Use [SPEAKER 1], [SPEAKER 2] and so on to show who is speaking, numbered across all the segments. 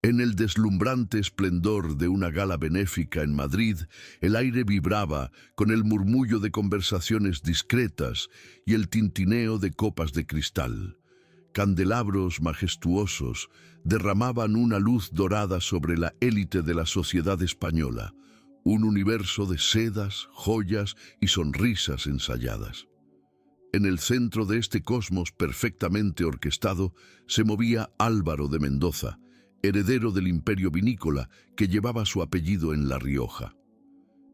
[SPEAKER 1] En el deslumbrante esplendor de una gala benéfica en Madrid, el aire vibraba con el murmullo de conversaciones discretas y el tintineo de copas de cristal. Candelabros majestuosos derramaban una luz dorada sobre la élite de la sociedad española, un universo de sedas, joyas y sonrisas ensayadas. En el centro de este cosmos perfectamente orquestado se movía Álvaro de Mendoza, heredero del imperio vinícola que llevaba su apellido en La Rioja.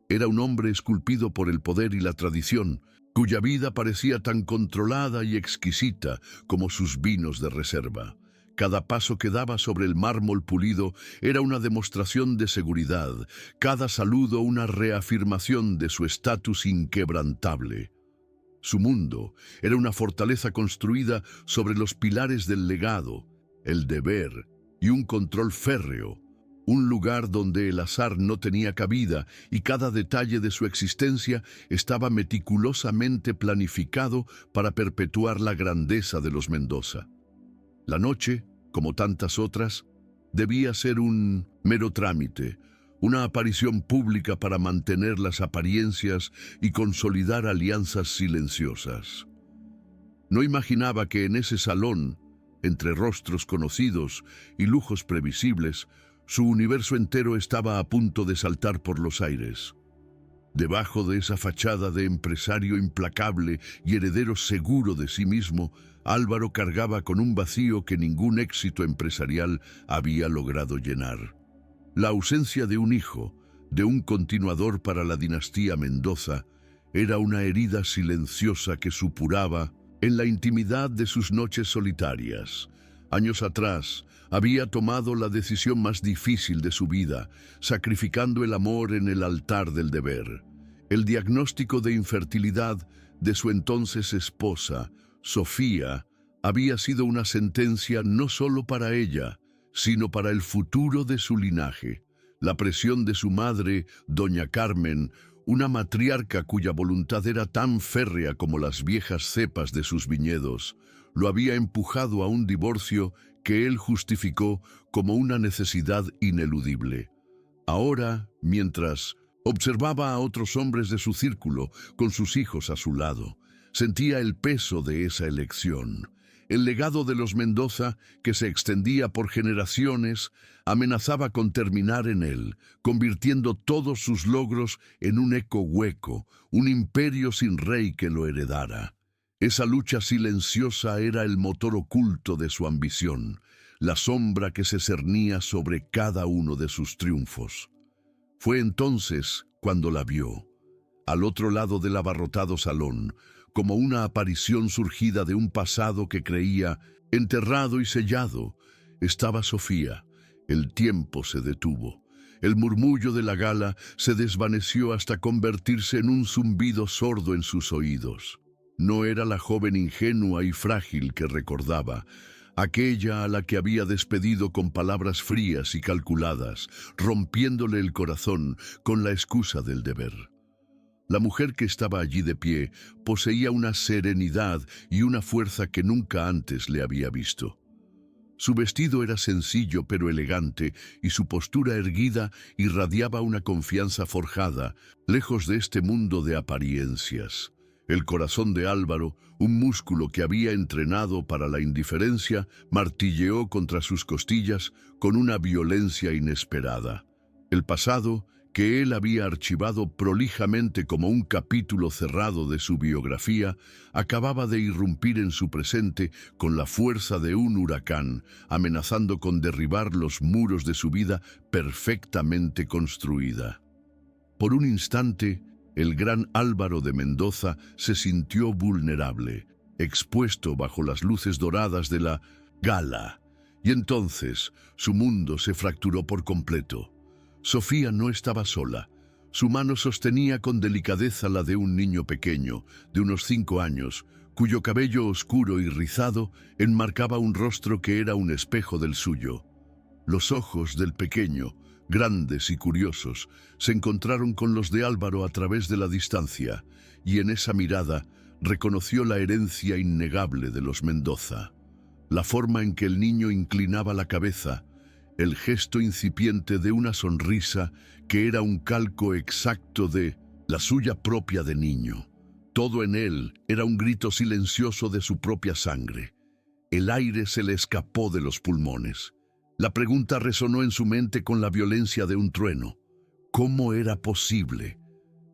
[SPEAKER 1] Era un hombre esculpido por el poder y la tradición, cuya vida parecía tan controlada y exquisita como sus vinos de reserva. Cada paso que daba sobre el mármol pulido era una demostración de seguridad, cada saludo una reafirmación de su estatus inquebrantable. Su mundo era una fortaleza construida sobre los pilares del legado, el deber y un control férreo, un lugar donde el azar no tenía cabida y cada detalle de su existencia estaba meticulosamente planificado para perpetuar la grandeza de los Mendoza. La noche, como tantas otras, debía ser un mero trámite, una aparición pública para mantener las apariencias y consolidar alianzas silenciosas. No imaginaba que en ese salón, entre rostros conocidos y lujos previsibles, su universo entero estaba a punto de saltar por los aires. Debajo de esa fachada de empresario implacable y heredero seguro de sí mismo, Álvaro cargaba con un vacío que ningún éxito empresarial había logrado llenar. La ausencia de un hijo, de un continuador para la dinastía Mendoza, era una herida silenciosa que supuraba en la intimidad de sus noches solitarias. Años atrás, había tomado la decisión más difícil de su vida, sacrificando el amor en el altar del deber. El diagnóstico de infertilidad de su entonces esposa, Sofía, había sido una sentencia no solo para ella, sino para el futuro de su linaje. La presión de su madre, doña Carmen, una matriarca cuya voluntad era tan férrea como las viejas cepas de sus viñedos, lo había empujado a un divorcio que él justificó como una necesidad ineludible. Ahora, mientras observaba a otros hombres de su círculo con sus hijos a su lado, sentía el peso de esa elección. El legado de los Mendoza, que se extendía por generaciones, amenazaba con terminar en él, convirtiendo todos sus logros en un eco hueco, un imperio sin rey que lo heredara. Esa lucha silenciosa era el motor oculto de su ambición, la sombra que se cernía sobre cada uno de sus triunfos. Fue entonces cuando la vio, al otro lado del abarrotado salón, como una aparición surgida de un pasado que creía enterrado y sellado. Estaba Sofía. El tiempo se detuvo. El murmullo de la gala se desvaneció hasta convertirse en un zumbido sordo en sus oídos. No era la joven ingenua y frágil que recordaba, aquella a la que había despedido con palabras frías y calculadas, rompiéndole el corazón con la excusa del deber. La mujer que estaba allí de pie poseía una serenidad y una fuerza que nunca antes le había visto. Su vestido era sencillo pero elegante y su postura erguida irradiaba una confianza forjada, lejos de este mundo de apariencias. El corazón de Álvaro, un músculo que había entrenado para la indiferencia, martilleó contra sus costillas con una violencia inesperada. El pasado, que él había archivado prolijamente como un capítulo cerrado de su biografía, acababa de irrumpir en su presente con la fuerza de un huracán, amenazando con derribar los muros de su vida perfectamente construida. Por un instante, el gran Álvaro de Mendoza se sintió vulnerable, expuesto bajo las luces doradas de la gala, y entonces su mundo se fracturó por completo. Sofía no estaba sola. Su mano sostenía con delicadeza la de un niño pequeño, de unos 5 años, cuyo cabello oscuro y rizado enmarcaba un rostro que era un espejo del suyo. Los ojos del pequeño, grandes y curiosos, se encontraron con los de Álvaro a través de la distancia, y en esa mirada reconoció la herencia innegable de los Mendoza. La forma en que el niño inclinaba la cabeza, el gesto incipiente de una sonrisa que era un calco exacto de la suya propia de niño. Todo en él era un grito silencioso de su propia sangre. El aire se le escapó de los pulmones. La pregunta resonó en su mente con la violencia de un trueno. ¿Cómo era posible?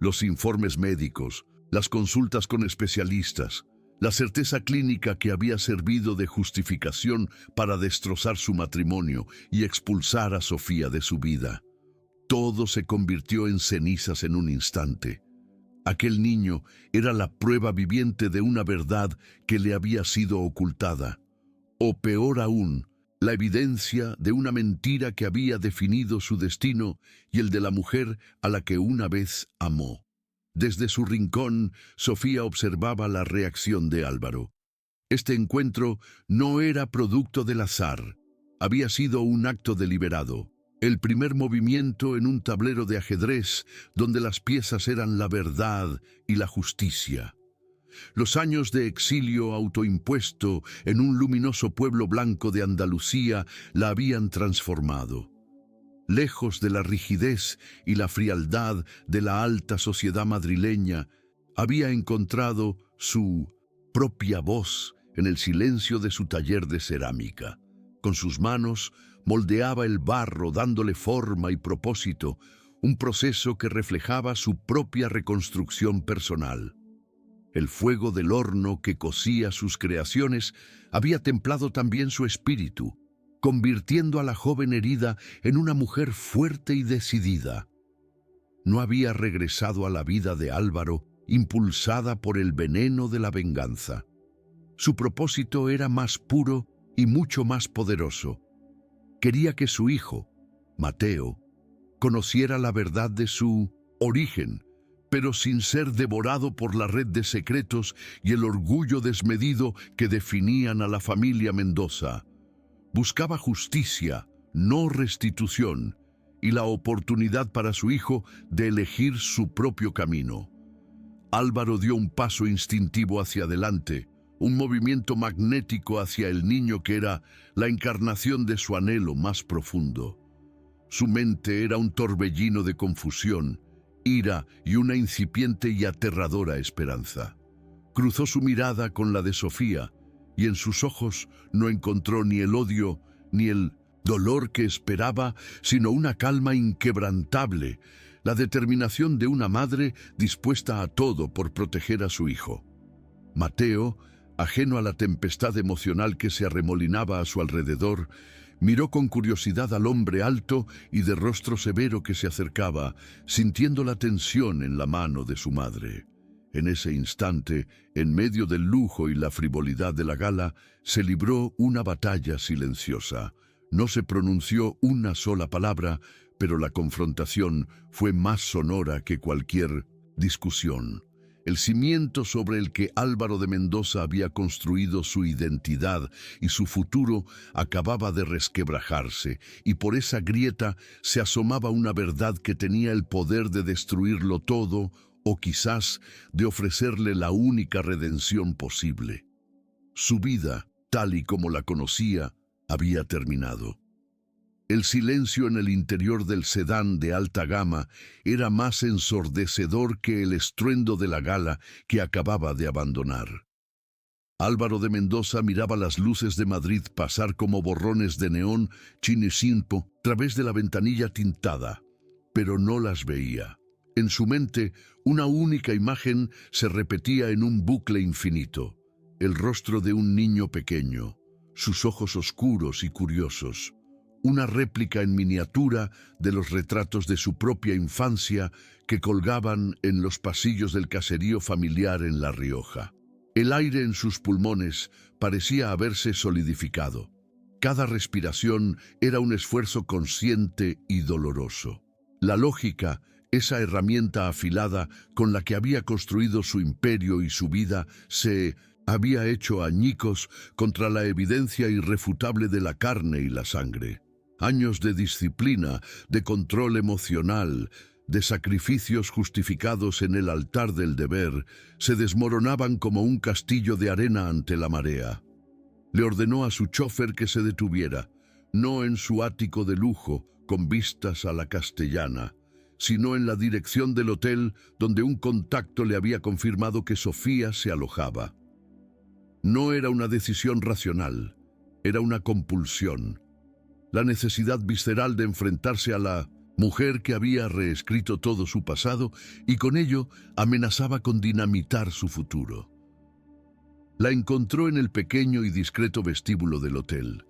[SPEAKER 1] Los informes médicos, las consultas con especialistas, la certeza clínica que había servido de justificación para destrozar su matrimonio y expulsar a Sofía de su vida. Todo se convirtió en cenizas en un instante. Aquel niño era la prueba viviente de una verdad que le había sido ocultada. O peor aún, la evidencia de una mentira que había definido su destino y el de la mujer a la que una vez amó. Desde su rincón, Sofía observaba la reacción de Álvaro. Este encuentro no era producto del azar. Había sido un acto deliberado. El primer movimiento en un tablero de ajedrez donde las piezas eran la verdad y la justicia. Los años de exilio autoimpuesto en un luminoso pueblo blanco de Andalucía la habían transformado. Lejos de la rigidez y la frialdad de la alta sociedad madrileña, había encontrado su propia voz en el silencio de su taller de cerámica. Con sus manos moldeaba el barro dándole forma y propósito, un proceso que reflejaba su propia reconstrucción personal. El fuego del horno que cocía sus creaciones había templado también su espíritu, convirtiendo a la joven herida en una mujer fuerte y decidida. No había regresado a la vida de Álvaro impulsada por el veneno de la venganza. Su propósito era más puro y mucho más poderoso. Quería que su hijo, Mateo, conociera la verdad de su origen, pero sin ser devorado por la red de secretos y el orgullo desmedido que definían a la familia Mendoza. Buscaba justicia, no restitución, y la oportunidad para su hijo de elegir su propio camino. Álvaro dio un paso instintivo hacia adelante, un movimiento magnético hacia el niño que era la encarnación de su anhelo más profundo. Su mente era un torbellino de confusión, ira y una incipiente y aterradora esperanza. Cruzó su mirada con la de Sofía y en sus ojos no encontró ni el odio ni el dolor que esperaba, sino una calma inquebrantable, la determinación de una madre dispuesta a todo por proteger a su hijo. Mateo, ajeno a la tempestad emocional que se arremolinaba a su alrededor, miró con curiosidad al hombre alto y de rostro severo que se acercaba, sintiendo la tensión en la mano de su madre. En ese instante, en medio del lujo y la frivolidad de la gala, se libró una batalla silenciosa. No se pronunció una sola palabra, pero la confrontación fue más sonora que cualquier discusión. El cimiento sobre el que Álvaro de Mendoza había construido su identidad y su futuro acababa de resquebrajarse, y por esa grieta se asomaba una verdad que tenía el poder de destruirlo todo, o quizás de ofrecerle la única redención posible. Su vida, tal y como la conocía, había terminado. El silencio en el interior del sedán de alta gama era más ensordecedor que el estruendo de la gala que acababa de abandonar. Álvaro de Mendoza miraba las luces de Madrid pasar como borrones de neón chinisimpo a través de la ventanilla tintada, pero no las veía. En su mente, una única imagen se repetía en un bucle infinito: el rostro de un niño pequeño, sus ojos oscuros y curiosos, una réplica en miniatura de los retratos de su propia infancia que colgaban en los pasillos del caserío familiar en La Rioja. El aire en sus pulmones parecía haberse solidificado. Cada respiración era un esfuerzo consciente y doloroso. La lógica, esa herramienta afilada con la que había construido su imperio y su vida, se había hecho añicos contra la evidencia irrefutable de la carne y la sangre. Años de disciplina, de control emocional, de sacrificios justificados en el altar del deber, se desmoronaban como un castillo de arena ante la marea. Le ordenó a su chofer que se detuviera. no en su ático de lujo con vistas a la Castellana, sino en la dirección del hotel donde un contacto le había confirmado que Sofía se alojaba. No era una decisión racional, era una compulsión, la necesidad visceral de enfrentarse a la mujer que había reescrito todo su pasado y con ello amenazaba con dinamitar su futuro. La encontró en el pequeño y discreto vestíbulo del hotel.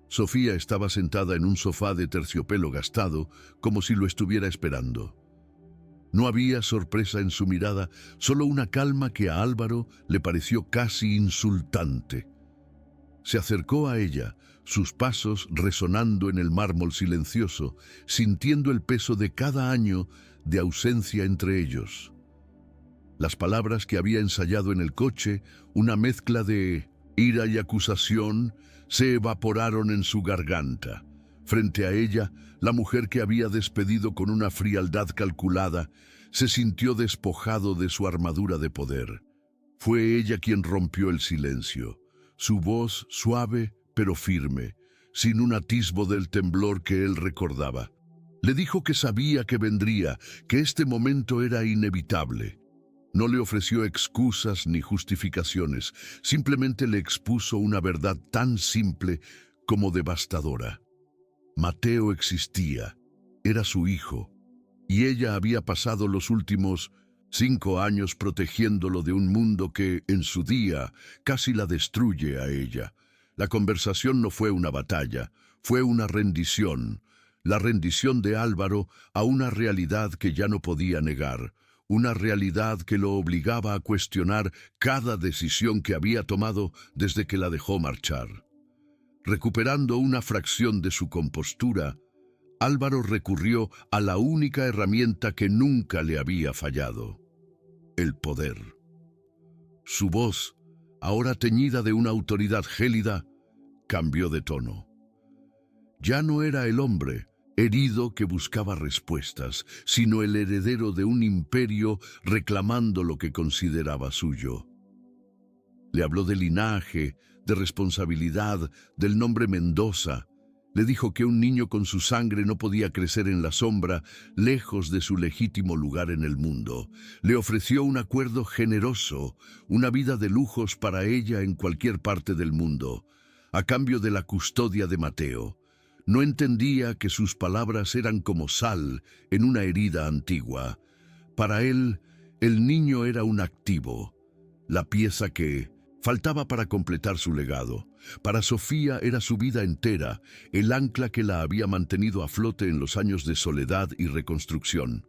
[SPEAKER 1] Sofía estaba sentada en un sofá de terciopelo gastado, como si lo estuviera esperando. No había sorpresa en su mirada, solo una calma que a Álvaro le pareció casi insultante. Se acercó a ella, sus pasos resonando en el mármol silencioso, sintiendo el peso de cada año de ausencia entre ellos. Las palabras que había ensayado en el coche, una mezcla de ira y acusación, se evaporaron en su garganta. Frente a ella, la mujer que había despedido con una frialdad calculada, se sintió despojado de su armadura de poder. Fue ella quien rompió el silencio. Su voz suave pero firme, sin un atisbo del temblor que él recordaba. Le dijo que sabía que vendría, que este momento era inevitable. No le ofreció excusas ni justificaciones, simplemente le expuso una verdad tan simple como devastadora. Mateo existía, era su hijo, y ella había pasado los últimos 5 años protegiéndolo de un mundo que, en su día, casi la destruye a ella. La conversación no fue una batalla, fue una rendición, la rendición de Álvaro a una realidad que ya no podía negar, una realidad que lo obligaba a cuestionar cada decisión que había tomado desde que la dejó marchar. Recuperando una fracción de su compostura, Álvaro recurrió a la única herramienta que nunca le había fallado: el poder. Su voz, ahora teñida de una autoridad gélida, cambió de tono. Ya no era el hombre herido que buscaba respuestas, sino el heredero de un imperio reclamando lo que consideraba suyo. Le habló de linaje, de responsabilidad, del nombre Mendoza. Le dijo que un niño con su sangre no podía crecer en la sombra, lejos de su legítimo lugar en el mundo. Le ofreció un acuerdo generoso, una vida de lujos para ella en cualquier parte del mundo, a cambio de la custodia de Mateo. No entendía que sus palabras eran como sal en una herida antigua. Para él, el niño era un activo, la pieza que faltaba para completar su legado. Para Sofía era su vida entera, el ancla que la había mantenido a flote en los años de soledad y reconstrucción.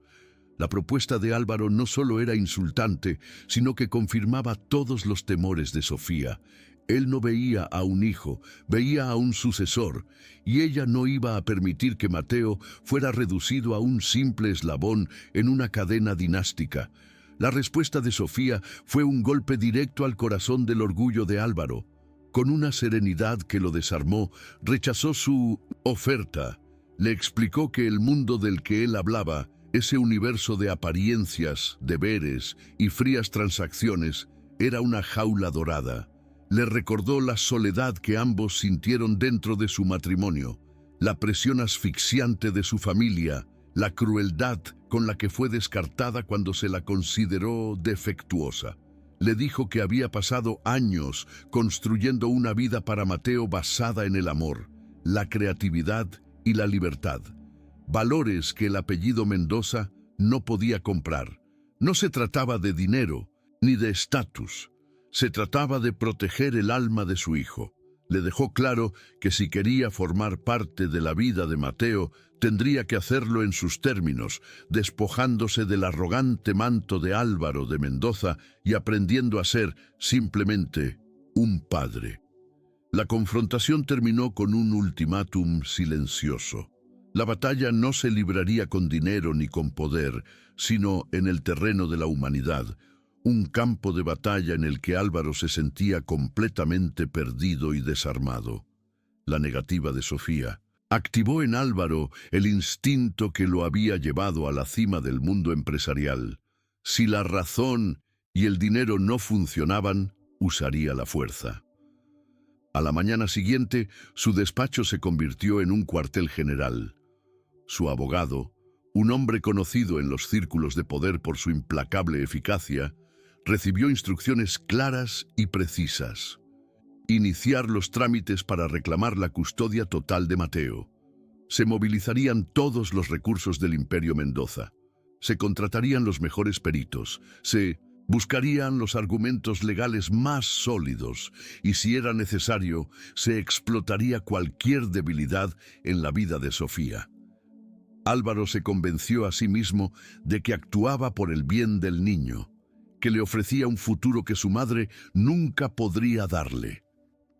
[SPEAKER 1] La propuesta de Álvaro no solo era insultante, sino que confirmaba todos los temores de Sofía. Él no veía a un hijo, veía a un sucesor, y ella no iba a permitir que Mateo fuera reducido a un simple eslabón en una cadena dinástica. La respuesta de Sofía fue un golpe directo al corazón del orgullo de Álvaro. Con una serenidad que lo desarmó, rechazó su oferta. Le explicó que el mundo del que él hablaba, ese universo de apariencias, deberes y frías transacciones, era una jaula dorada. Le recordó la soledad que ambos sintieron dentro de su matrimonio, la presión asfixiante de su familia, la crueldad con la que fue descartada cuando se la consideró defectuosa. Le dijo que había pasado años construyendo una vida para Mateo basada en el amor, la creatividad y la libertad, valores que el apellido Mendoza no podía comprar. No se trataba de dinero ni de estatus. Se trataba de proteger el alma de su hijo. Le dejó claro que si quería formar parte de la vida de Mateo, tendría que hacerlo en sus términos, despojándose del arrogante manto de Álvaro de Mendoza y aprendiendo a ser simplemente un padre. La confrontación terminó con un ultimátum silencioso. La batalla no se libraría con dinero ni con poder, sino en el terreno de la humanidad, un campo de batalla en el que Álvaro se sentía completamente perdido y desarmado. La negativa de Sofía activó en Álvaro el instinto que lo había llevado a la cima del mundo empresarial. Si la razón y el dinero no funcionaban, usaría la fuerza. A la mañana siguiente, su despacho se convirtió en un cuartel general. Su abogado, un hombre conocido en los círculos de poder por su implacable eficacia, recibió instrucciones claras y precisas. Iniciar los trámites para reclamar la custodia total de Mateo. Se movilizarían todos los recursos del Imperio Mendoza. Se contratarían los mejores peritos. Se buscarían los argumentos legales más sólidos y, si era necesario, se explotaría cualquier debilidad en la vida de Sofía. Álvaro se convenció a sí mismo de que actuaba por el bien del niño, que le ofrecía un futuro que su madre nunca podría darle.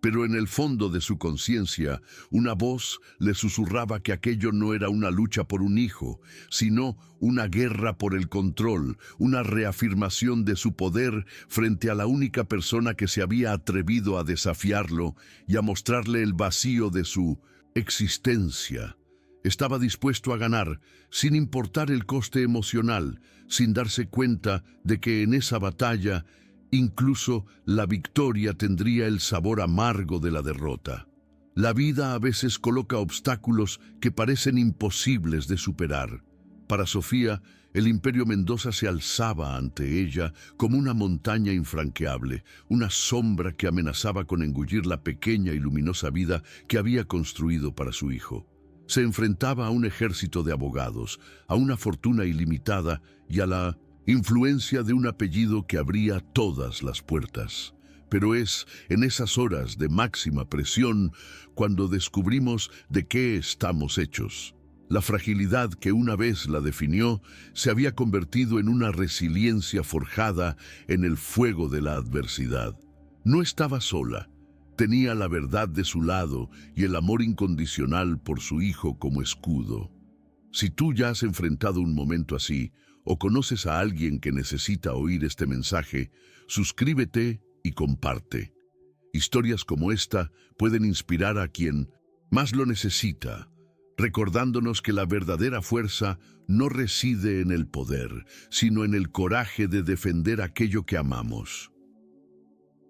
[SPEAKER 1] Pero en el fondo de su conciencia, una voz le susurraba que aquello no era una lucha por un hijo, sino una guerra por el control, una reafirmación de su poder frente a la única persona que se había atrevido a desafiarlo y a mostrarle el vacío de su existencia. Estaba dispuesto a ganar, sin importar el coste emocional, sin darse cuenta de que en esa batalla incluso la victoria tendría el sabor amargo de la derrota. La vida a veces coloca obstáculos que parecen imposibles de superar. Para Sofía, el Imperio Mendoza se alzaba ante ella como una montaña infranqueable, una sombra que amenazaba con engullir la pequeña y luminosa vida que había construido para su hijo. Se enfrentaba a un ejército de abogados, a una fortuna ilimitada y a la influencia de un apellido que abría todas las puertas. Pero es en esas horas de máxima presión cuando descubrimos de qué estamos hechos. La fragilidad que una vez la definió se había convertido en una resiliencia forjada en el fuego de la adversidad. No estaba sola. Tenía la verdad de su lado y el amor incondicional por su hijo como escudo. Si tú ya has enfrentado un momento así, o conoces a alguien que necesita oír este mensaje, suscríbete y comparte. Historias como esta pueden inspirar a quien más lo necesita, recordándonos que la verdadera fuerza no reside en el poder, sino en el coraje de defender aquello que amamos.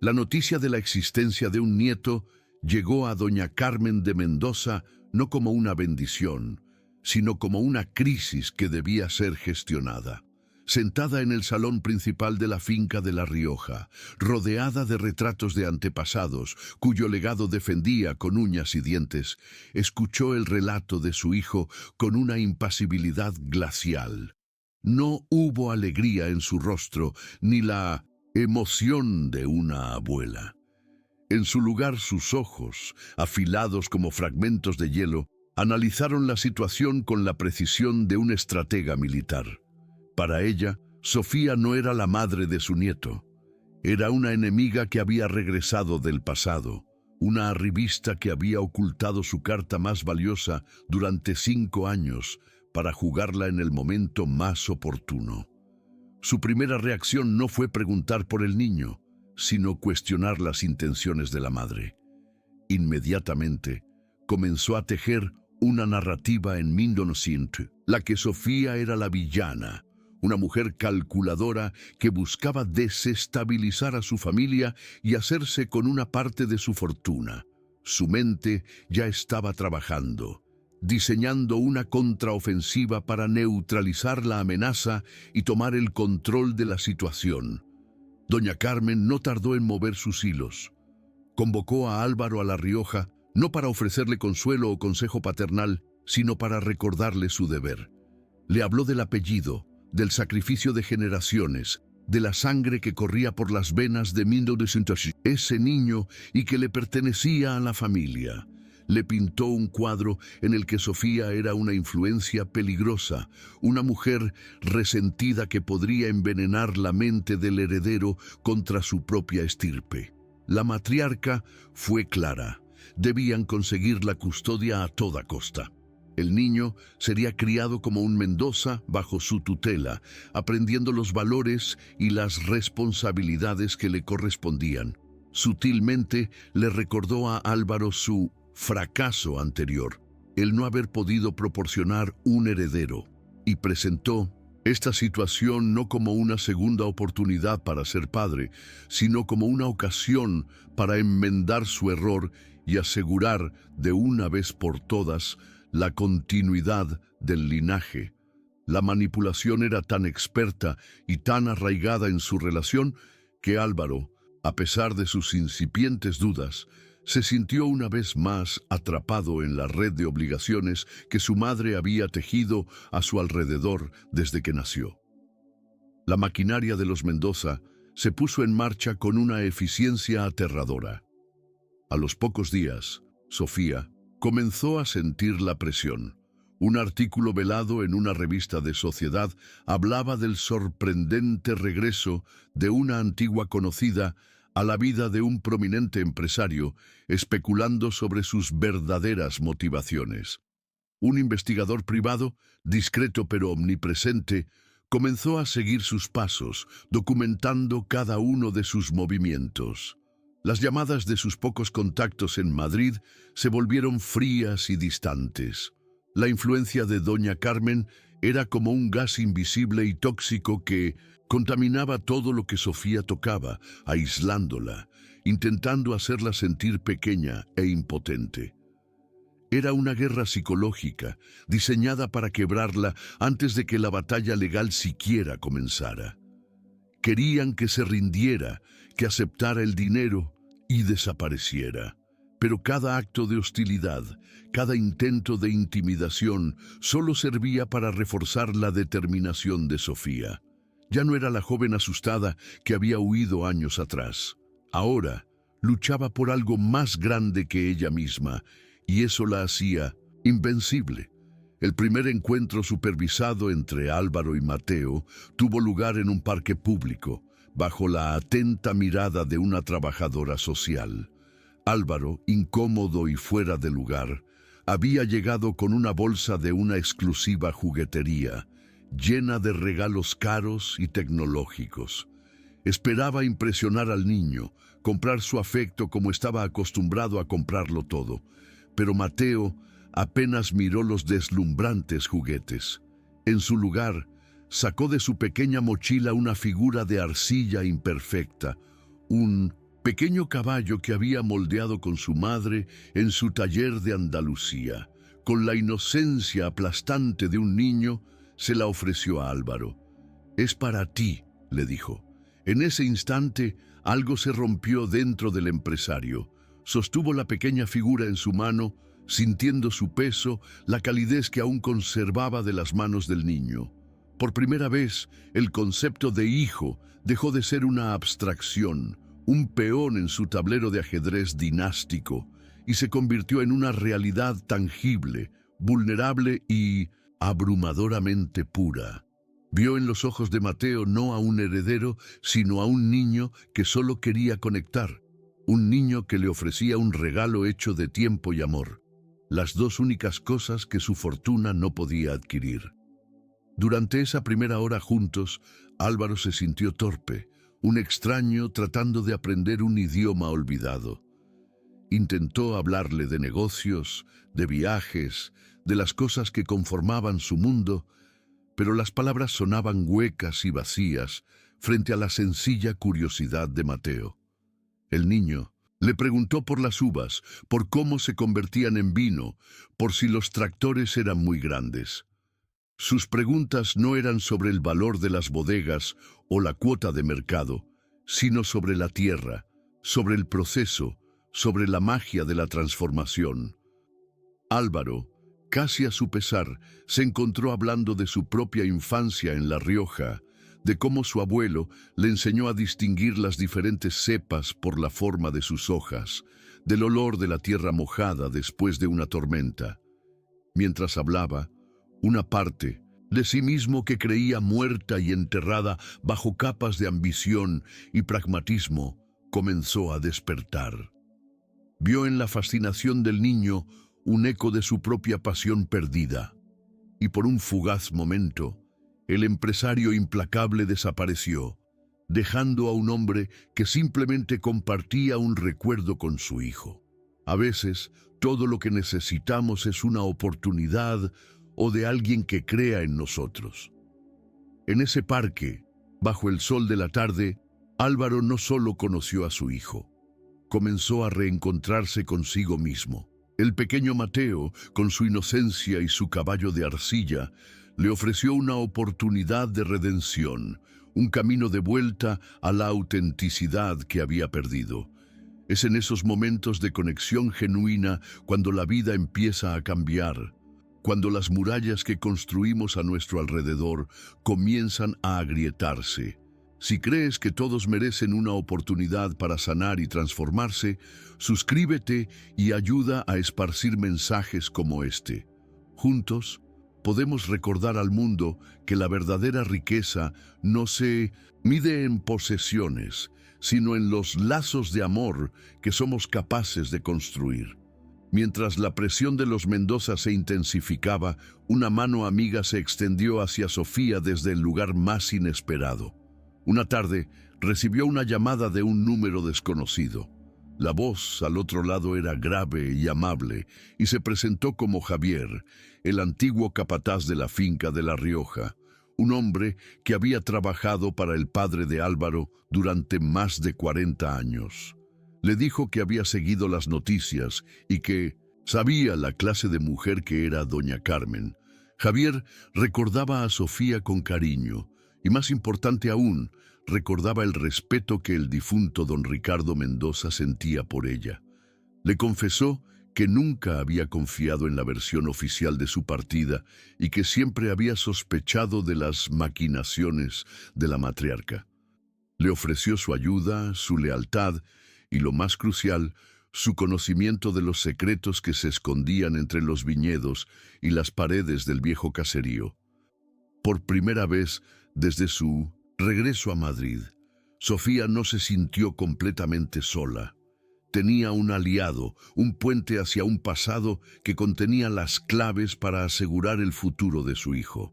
[SPEAKER 1] La noticia de la existencia de un nieto llegó a doña Carmen de Mendoza no como una bendición, sino como una crisis que debía ser gestionada. Sentada en el salón principal de la finca de La Rioja, rodeada de retratos de antepasados, cuyo legado defendía con uñas y dientes, escuchó el relato de su hijo con una impasibilidad glacial. No hubo alegría en su rostro, ni la emoción de una abuela. En su lugar, sus ojos, afilados como fragmentos de hielo, analizaron la situación con la precisión de un estratega militar. Para ella, Sofía no era la madre de su nieto. Era una enemiga que había regresado del pasado, una arribista que había ocultado su carta más valiosa durante 5 años para jugarla en el momento más oportuno. Su primera reacción no fue preguntar por el niño, sino cuestionar las intenciones de la madre. Inmediatamente, comenzó a tejer una narrativa en Mindonocint, la que Sofía era la villana, una mujer calculadora que buscaba desestabilizar a su familia y hacerse con una parte de su fortuna. Su mente ya estaba trabajando, diseñando una contraofensiva para neutralizar la amenaza y tomar el control de la situación. Doña Carmen no tardó en mover sus hilos. Convocó a Álvaro a La Rioja, no para ofrecerle consuelo o consejo paternal, sino para recordarle su deber. Le habló del apellido, del sacrificio de generaciones, de la sangre que corría por las venas de Mindonocint, ese niño, y que le pertenecía a la familia. Le pintó un cuadro en el que Sofía era una influencia peligrosa, una mujer resentida que podría envenenar la mente del heredero contra su propia estirpe. La matriarca fue clara. Debían conseguir la custodia a toda costa. El niño sería criado como un Mendoza bajo su tutela, aprendiendo los valores y las responsabilidades que le correspondían. Sutilmente le recordó a Álvaro su fracaso anterior, el no haber podido proporcionar un heredero, y presentó Esta situación no como una segunda oportunidad para ser padre, sino como una ocasión para enmendar su error y asegurar de una vez por todas la continuidad del linaje. La manipulación era tan experta y tan arraigada en su relación que Álvaro, a pesar de sus incipientes dudas, se sintió una vez más atrapado en la red de obligaciones que su madre había tejido a su alrededor desde que nació. La maquinaria de los Mendoza se puso en marcha con una eficiencia aterradora. A los pocos días, Sofía comenzó a sentir la presión. Un artículo velado en una revista de Sociedad hablaba del sorprendente regreso de una antigua conocida a la vida de un prominente empresario, especulando sobre sus verdaderas motivaciones. Un investigador privado, discreto pero omnipresente, comenzó a seguir sus pasos, documentando cada uno de sus movimientos. Las llamadas de sus pocos contactos en Madrid se volvieron frías y distantes. La influencia de doña Carmen era como un gas invisible y tóxico que contaminaba todo lo que Sofía tocaba, aislándola, intentando hacerla sentir pequeña e impotente. Era una guerra psicológica, diseñada para quebrarla antes de que la batalla legal siquiera comenzara. Querían que se rindiera, que aceptara el dinero y desapareciera. Pero cada acto de hostilidad, cada intento de intimidación, solo servía para reforzar la determinación de Sofía. Ya no era la joven asustada que había huido años atrás. Ahora luchaba por algo más grande que ella misma, y eso la hacía invencible. El primer encuentro supervisado entre Álvaro y Mateo tuvo lugar en un parque público, bajo la atenta mirada de una trabajadora social. Álvaro, incómodo y fuera de lugar, había llegado con una bolsa de una exclusiva juguetería, llena de regalos caros y tecnológicos. Esperaba impresionar al niño, comprar su afecto como estaba acostumbrado a comprarlo todo. Pero Mateo apenas miró los deslumbrantes juguetes. En su lugar, sacó de su pequeña mochila una figura de arcilla imperfecta, un pequeño caballo que había moldeado con su madre en su taller de Andalucía. Con la inocencia aplastante de un niño, se la ofreció a Álvaro. «Es para ti», le dijo. En ese instante, algo se rompió dentro del empresario. Sostuvo la pequeña figura en su mano, sintiendo su peso, la calidez que aún conservaba de las manos del niño. Por primera vez, el concepto de hijo dejó de ser una abstracción, un peón en su tablero de ajedrez dinástico, y se convirtió en una realidad tangible, vulnerable y abrumadoramente pura. Vio en los ojos de Mateo no a un heredero, sino a un niño que solo quería conectar, un niño que le ofrecía un regalo hecho de tiempo y amor, las dos únicas cosas que su fortuna no podía adquirir. Durante esa primera hora juntos, Álvaro se sintió torpe, un extraño tratando de aprender un idioma olvidado. Intentó hablarle de negocios, de viajes, de las cosas que conformaban su mundo, pero las palabras sonaban huecas y vacías frente a la sencilla curiosidad de Mateo. El niño le preguntó por las uvas, por cómo se convertían en vino, por si los tractores eran muy grandes. Sus preguntas no eran sobre el valor de las bodegas o la cuota de mercado, sino sobre la tierra, sobre el proceso, sobre la magia de la transformación. Álvaro, casi a su pesar, se encontró hablando de su propia infancia en La Rioja, de cómo su abuelo le enseñó a distinguir las diferentes cepas por la forma de sus hojas, del olor de la tierra mojada después de una tormenta. Mientras hablaba, una parte de sí mismo que creía muerta y enterrada bajo capas de ambición y pragmatismo comenzó a despertar. Vio en la fascinación del niño un eco de su propia pasión perdida, y por un fugaz momento, el empresario implacable desapareció, dejando a un hombre que simplemente compartía un recuerdo con su hijo. A veces, todo lo que necesitamos es una oportunidad o de alguien que crea en nosotros. En ese parque, bajo el sol de la tarde, Álvaro no solo conoció a su hijo, comenzó a reencontrarse consigo mismo. El pequeño Mateo, con su inocencia y su caballo de arcilla, le ofreció una oportunidad de redención, un camino de vuelta a la autenticidad que había perdido. Es en esos momentos de conexión genuina cuando la vida empieza a cambiar, cuando las murallas que construimos a nuestro alrededor comienzan a agrietarse. Si crees que todos merecen una oportunidad para sanar y transformarse, suscríbete y ayuda a esparcir mensajes como este. Juntos, podemos recordar al mundo que la verdadera riqueza no se mide en posesiones, sino en los lazos de amor que somos capaces de construir. Mientras la presión de los Mendoza se intensificaba, una mano amiga se extendió hacia Sofía desde el lugar más inesperado. Una tarde, recibió una llamada de un número desconocido. La voz al otro lado era grave y amable, y se presentó como Javier, el antiguo capataz de la finca de La Rioja, un hombre que había trabajado para el padre de Álvaro durante más de 40 años. Le dijo que había seguido las noticias y que sabía la clase de mujer que era doña Carmen. Javier recordaba a Sofía con cariño, y más importante aún, recordaba el respeto que el difunto don Ricardo Mendoza sentía por ella. Le confesó que nunca había confiado en la versión oficial de su partida y que siempre había sospechado de las maquinaciones de la matriarca. Le ofreció su ayuda, su lealtad y, lo más crucial, su conocimiento de los secretos que se escondían entre los viñedos y las paredes del viejo caserío. Por primera vez desde su regreso a Madrid, Sofía no se sintió completamente sola. Tenía un aliado, un puente hacia un pasado que contenía las claves para asegurar el futuro de su hijo.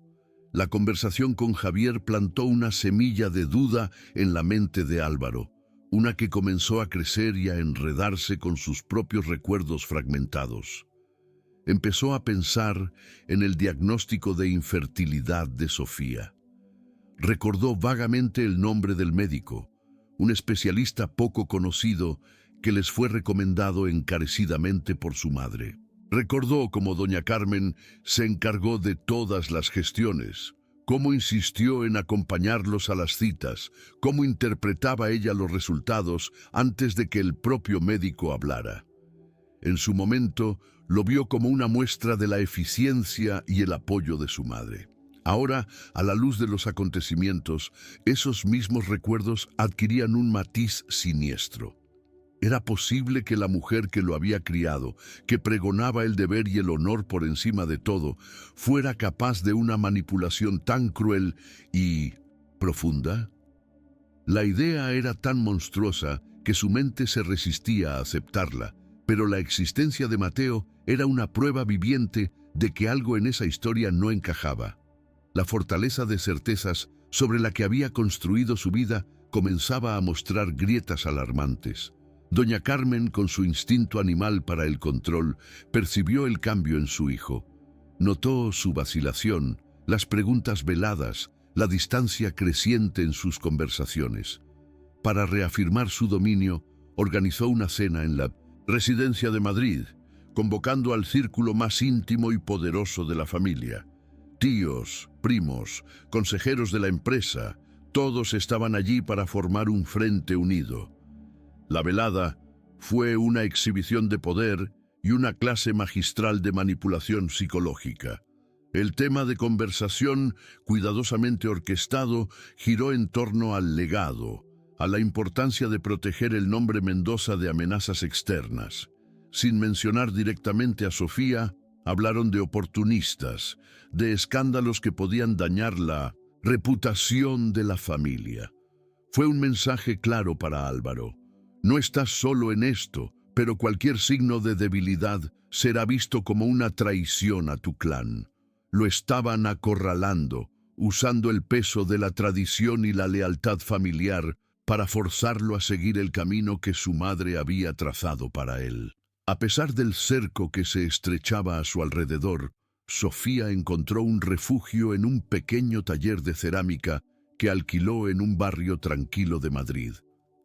[SPEAKER 1] La conversación con Javier plantó una semilla de duda en la mente de Álvaro, una que comenzó a crecer y a enredarse con sus propios recuerdos fragmentados. Empezó a pensar en el diagnóstico de infertilidad de Sofía. Recordó vagamente el nombre del médico, un especialista poco conocido que les fue recomendado encarecidamente por su madre. Recordó cómo doña Carmen se encargó de todas las gestiones, cómo insistió en acompañarlos a las citas, cómo interpretaba ella los resultados antes de que el propio médico hablara. En su momento, lo vio como una muestra de la eficiencia y el apoyo de su madre. Ahora, a la luz de los acontecimientos, esos mismos recuerdos adquirían un matiz siniestro. Era posible que la mujer que lo había criado, que pregonaba el deber y el honor por encima de todo, fuera capaz de una manipulación tan cruel y profunda. La idea era tan monstruosa que su mente se resistía a aceptarla, pero la existencia de Mateo era una prueba viviente de que algo en esa historia no encajaba. La fortaleza de certezas sobre la que había construido su vida comenzaba a mostrar grietas alarmantes. Doña Carmen, con su instinto animal para el control, percibió el cambio en su hijo. Notó su vacilación, las preguntas veladas, la distancia creciente en sus conversaciones. Para reafirmar su dominio, organizó una cena en la residencia de Madrid, convocando al círculo más íntimo y poderoso de la familia. Tíos, primos, consejeros de la empresa, todos estaban allí para formar un frente unido. La velada fue una exhibición de poder y una clase magistral de manipulación psicológica. El tema de conversación, cuidadosamente orquestado, giró en torno al legado, a la importancia de proteger el nombre Mendoza de amenazas externas. Sin mencionar directamente a Sofía, hablaron de oportunistas, de escándalos que podían dañar la reputación de la familia. Fue un mensaje claro para Álvaro. No estás solo en esto, pero cualquier signo de debilidad será visto como una traición a tu clan. Lo estaban acorralando, usando el peso de la tradición y la lealtad familiar para forzarlo a seguir el camino que su madre había trazado para él. A pesar del cerco que se estrechaba a su alrededor, Sofía encontró un refugio en un pequeño taller de cerámica que alquiló en un barrio tranquilo de Madrid.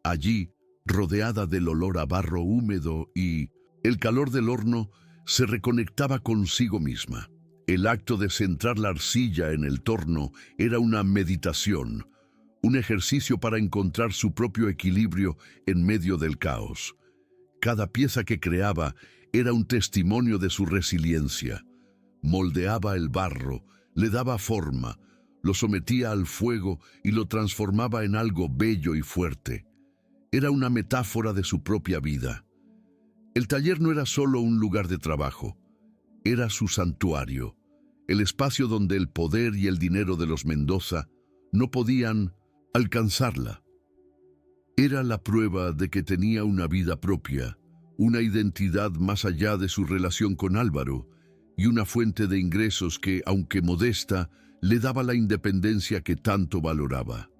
[SPEAKER 1] Allí, rodeada del olor a barro húmedo y el calor del horno, se reconectaba consigo misma. El acto de centrar la arcilla en el torno era una meditación, un ejercicio para encontrar su propio equilibrio en medio del caos. Cada pieza que creaba era un testimonio de su resiliencia. Moldeaba el barro, le daba forma, lo sometía al fuego y lo transformaba en algo bello y fuerte. Era una metáfora de su propia vida. El taller no era solo un lugar de trabajo, era su santuario, el espacio donde el poder y el dinero de los Mendoza no podían alcanzarla. Era la prueba de que tenía una vida propia, una identidad más allá de su relación con Álvaro, y una fuente de ingresos que, aunque modesta, le daba la independencia que tanto valoraba.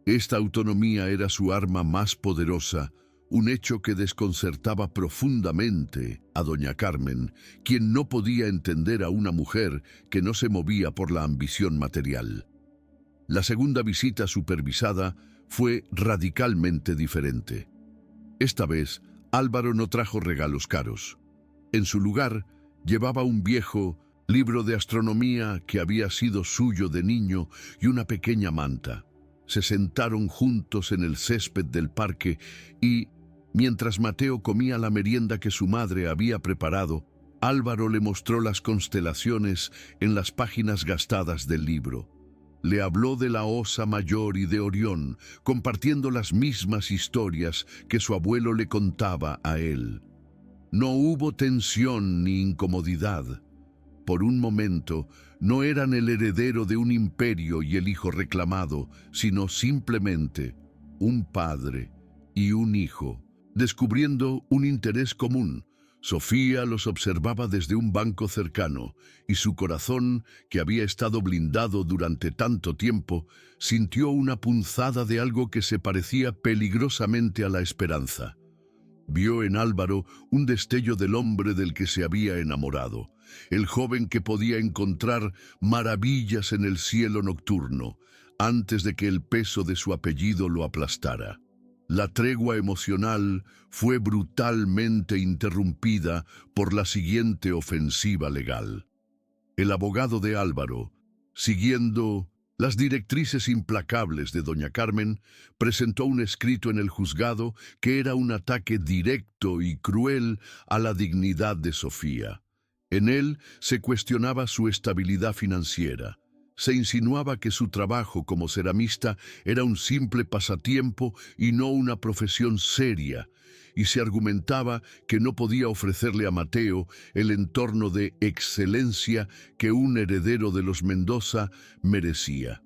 [SPEAKER 1] Esta autonomía era su arma más poderosa, un hecho que desconcertaba profundamente a doña Carmen, quien no podía entender a una mujer que no se movía por la ambición material. La segunda visita supervisada fue radicalmente diferente. Esta vez, Álvaro no trajo regalos caros. En su lugar, llevaba un viejo libro de astronomía que había sido suyo de niño y una pequeña manta. Se sentaron juntos en el césped del parque y, mientras Mateo comía la merienda que su madre había preparado, Álvaro le mostró las constelaciones en las páginas gastadas del libro. Le habló de la Osa Mayor y de Orión, compartiendo las mismas historias que su abuelo le contaba a él. No hubo tensión ni incomodidad. Por un momento, no eran el heredero de un imperio y el hijo reclamado, sino simplemente un padre y un hijo, descubriendo un interés común. Sofía los observaba desde un banco cercano, y su corazón, que había estado blindado durante tanto tiempo, sintió una punzada de algo que se parecía peligrosamente a la esperanza. Vio en Álvaro un destello del hombre del que se había enamorado, el joven que podía encontrar maravillas en el cielo nocturno, antes de que el peso de su apellido lo aplastara. La tregua emocional fue brutalmente interrumpida por la siguiente ofensiva legal. El abogado de Álvaro, siguiendo las directrices implacables de doña Carmen, presentó un escrito en el juzgado que era un ataque directo y cruel a la dignidad de Sofía. En él se cuestionaba su estabilidad financiera. Se insinuaba que su trabajo como ceramista era un simple pasatiempo y no una profesión seria, y se argumentaba que no podía ofrecerle a Mateo el entorno de excelencia que un heredero de los Mendoza merecía.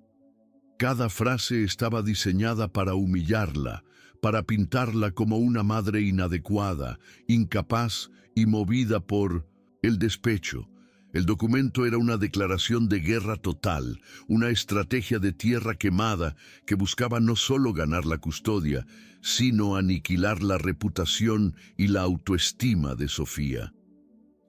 [SPEAKER 1] Cada frase estaba diseñada para humillarla, para pintarla como una madre inadecuada, incapaz y movida por el despecho. El documento era una declaración de guerra total, una estrategia de tierra quemada que buscaba no solo ganar la custodia, sino aniquilar la reputación y la autoestima de Sofía.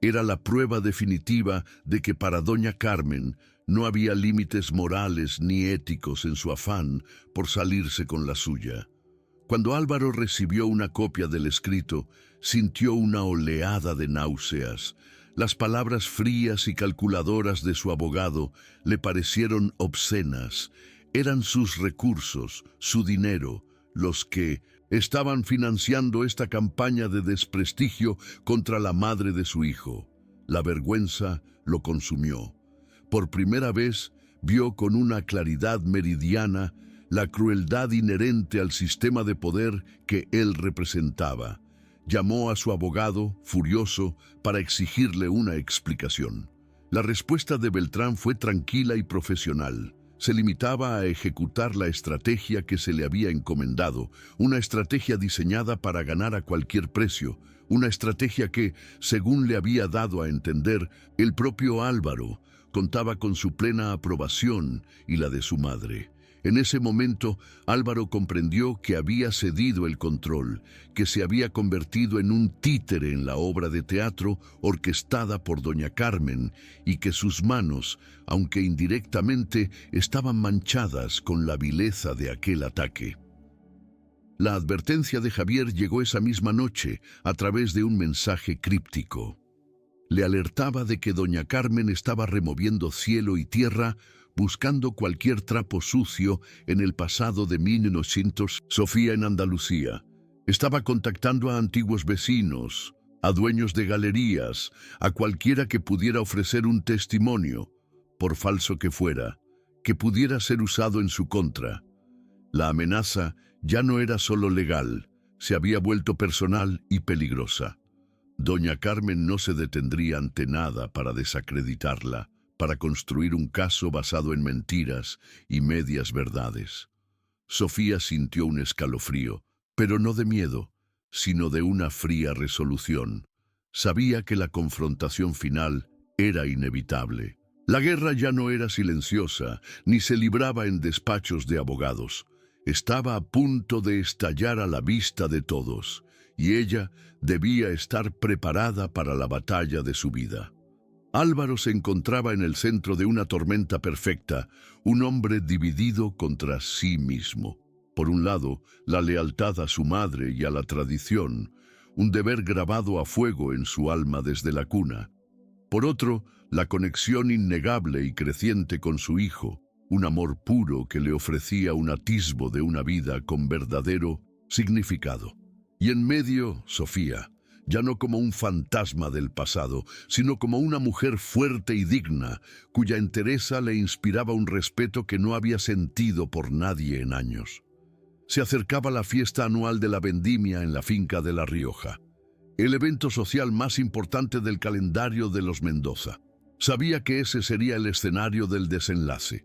[SPEAKER 1] Era la prueba definitiva de que para doña Carmen no había límites morales ni éticos en su afán por salirse con la suya. Cuando Álvaro recibió una copia del escrito, sintió una oleada de náuseas. Las palabras frías y calculadoras de su abogado le parecieron obscenas. Eran sus recursos, su dinero, los que estaban financiando esta campaña de desprestigio contra la madre de su hijo. La vergüenza lo consumió. Por primera vez vio con una claridad meridiana la crueldad inherente al sistema de poder que él representaba. Llamó a su abogado, furioso, para exigirle una explicación. La respuesta de Beltrán fue tranquila y profesional. Se limitaba a ejecutar la estrategia que se le había encomendado, una estrategia diseñada para ganar a cualquier precio, una estrategia que, según le había dado a entender, el propio Álvaro contaba con su plena aprobación y la de su madre. En ese momento, Álvaro comprendió que había cedido el control, que se había convertido en un títere en la obra de teatro orquestada por doña Carmen y que sus manos, aunque indirectamente, estaban manchadas con la vileza de aquel ataque. La advertencia de Javier llegó esa misma noche a través de un mensaje críptico. Le alertaba de que doña Carmen estaba removiendo cielo y tierra buscando cualquier trapo sucio en el pasado de 1900. Sofía en Andalucía estaba contactando a antiguos vecinos, a dueños de galerías, a cualquiera que pudiera ofrecer un testimonio, por falso que fuera, que pudiera ser usado en su contra. La amenaza ya no era solo legal, se había vuelto personal y peligrosa. Doña Carmen no se detendría ante nada para desacreditarla, para construir un caso basado en mentiras y medias verdades. Sofía sintió un escalofrío, pero no de miedo, sino de una fría resolución. Sabía que la confrontación final era inevitable. La guerra ya no era silenciosa, ni se libraba en despachos de abogados. Estaba a punto de estallar a la vista de todos, y ella debía estar preparada para la batalla de su vida. Álvaro se encontraba en el centro de una tormenta perfecta, un hombre dividido contra sí mismo. Por un lado, la lealtad a su madre y a la tradición, un deber grabado a fuego en su alma desde la cuna. Por otro, la conexión innegable y creciente con su hijo, un amor puro que le ofrecía un atisbo de una vida con verdadero significado. Y en medio, Sofía, ya no como un fantasma del pasado, sino como una mujer fuerte y digna, cuya entereza le inspiraba un respeto que no había sentido por nadie en años. Se acercaba la fiesta anual de la vendimia en la finca de La Rioja, el evento social más importante del calendario de los Mendoza. Sabía que ese sería el escenario del desenlace.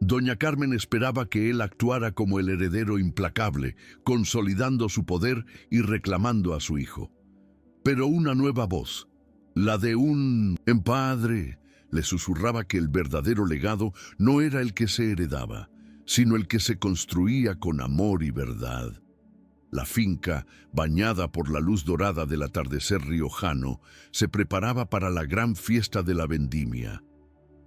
[SPEAKER 1] Doña Carmen esperaba que él actuara como el heredero implacable, consolidando su poder y reclamando a su hijo. Pero una nueva voz, la de un padre, le susurraba que el verdadero legado no era el que se heredaba, sino el que se construía con amor y verdad. La finca, bañada por la luz dorada del atardecer riojano, se preparaba para la gran fiesta de la vendimia.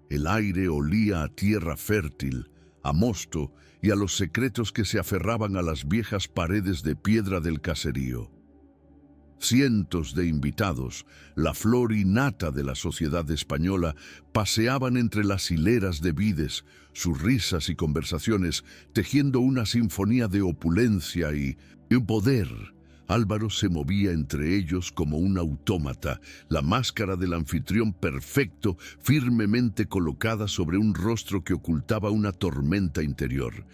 [SPEAKER 1] El aire olía a tierra fértil, a mosto y a los secretos que se aferraban a las viejas paredes de piedra del caserío. Cientos de invitados, la flor y nata de la sociedad española, paseaban entre las hileras de vides, sus risas y conversaciones, tejiendo una sinfonía de opulencia y poder. Álvaro se movía entre ellos como un autómata, la máscara del anfitrión perfecto, firmemente colocada sobre un rostro que ocultaba una tormenta interior.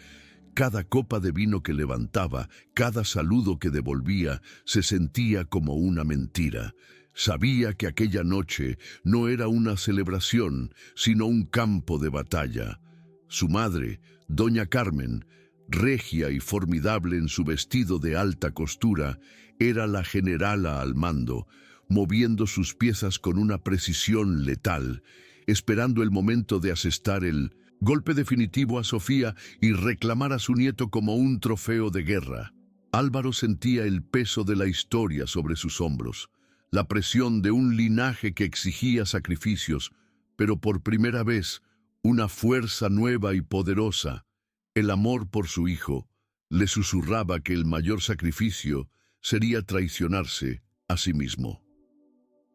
[SPEAKER 1] Cada copa de vino que levantaba, cada saludo que devolvía, se sentía como una mentira. Sabía que aquella noche no era una celebración, sino un campo de batalla. Su madre, doña Carmen, regia y formidable en su vestido de alta costura, era la generala al mando, moviendo sus piezas con una precisión letal, esperando el momento de asestar el golpe definitivo a Sofía y reclamar a su nieto como un trofeo de guerra. Álvaro sentía el peso de la historia sobre sus hombros, la presión de un linaje que exigía sacrificios, pero por primera vez, una fuerza nueva y poderosa, el amor por su hijo, le susurraba que el mayor sacrificio sería traicionarse a sí mismo.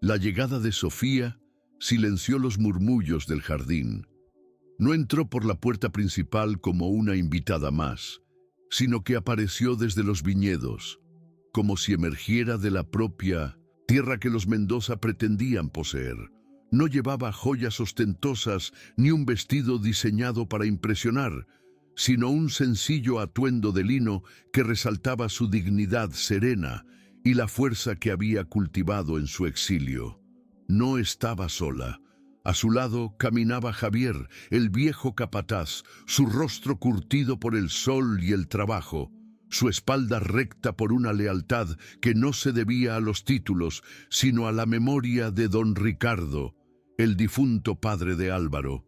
[SPEAKER 1] La llegada de Sofía silenció los murmullos del jardín. No entró por la puerta principal como una invitada más, sino que apareció desde los viñedos, como si emergiera de la propia tierra que los Mendoza pretendían poseer. No llevaba joyas ostentosas ni un vestido diseñado para impresionar, sino un sencillo atuendo de lino que resaltaba su dignidad serena y la fuerza que había cultivado en su exilio. No estaba sola. A su lado caminaba Javier, el viejo capataz, su rostro curtido por el sol y el trabajo, su espalda recta por una lealtad que no se debía a los títulos, sino a la memoria de don Ricardo, el difunto padre de Álvaro.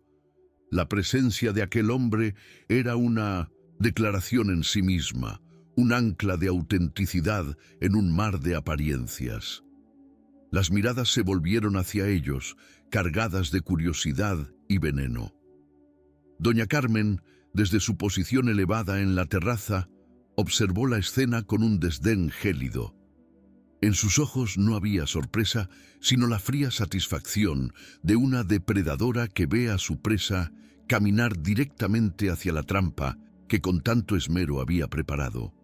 [SPEAKER 1] La presencia de aquel hombre era una declaración en sí misma, un ancla de autenticidad en un mar de apariencias. Las miradas se volvieron hacia ellos, cargadas de curiosidad y veneno. Doña Carmen, desde su posición elevada en la terraza, observó la escena con un desdén gélido. En sus ojos no había sorpresa, sino la fría satisfacción de una depredadora que ve a su presa caminar directamente hacia la trampa que con tanto esmero había preparado.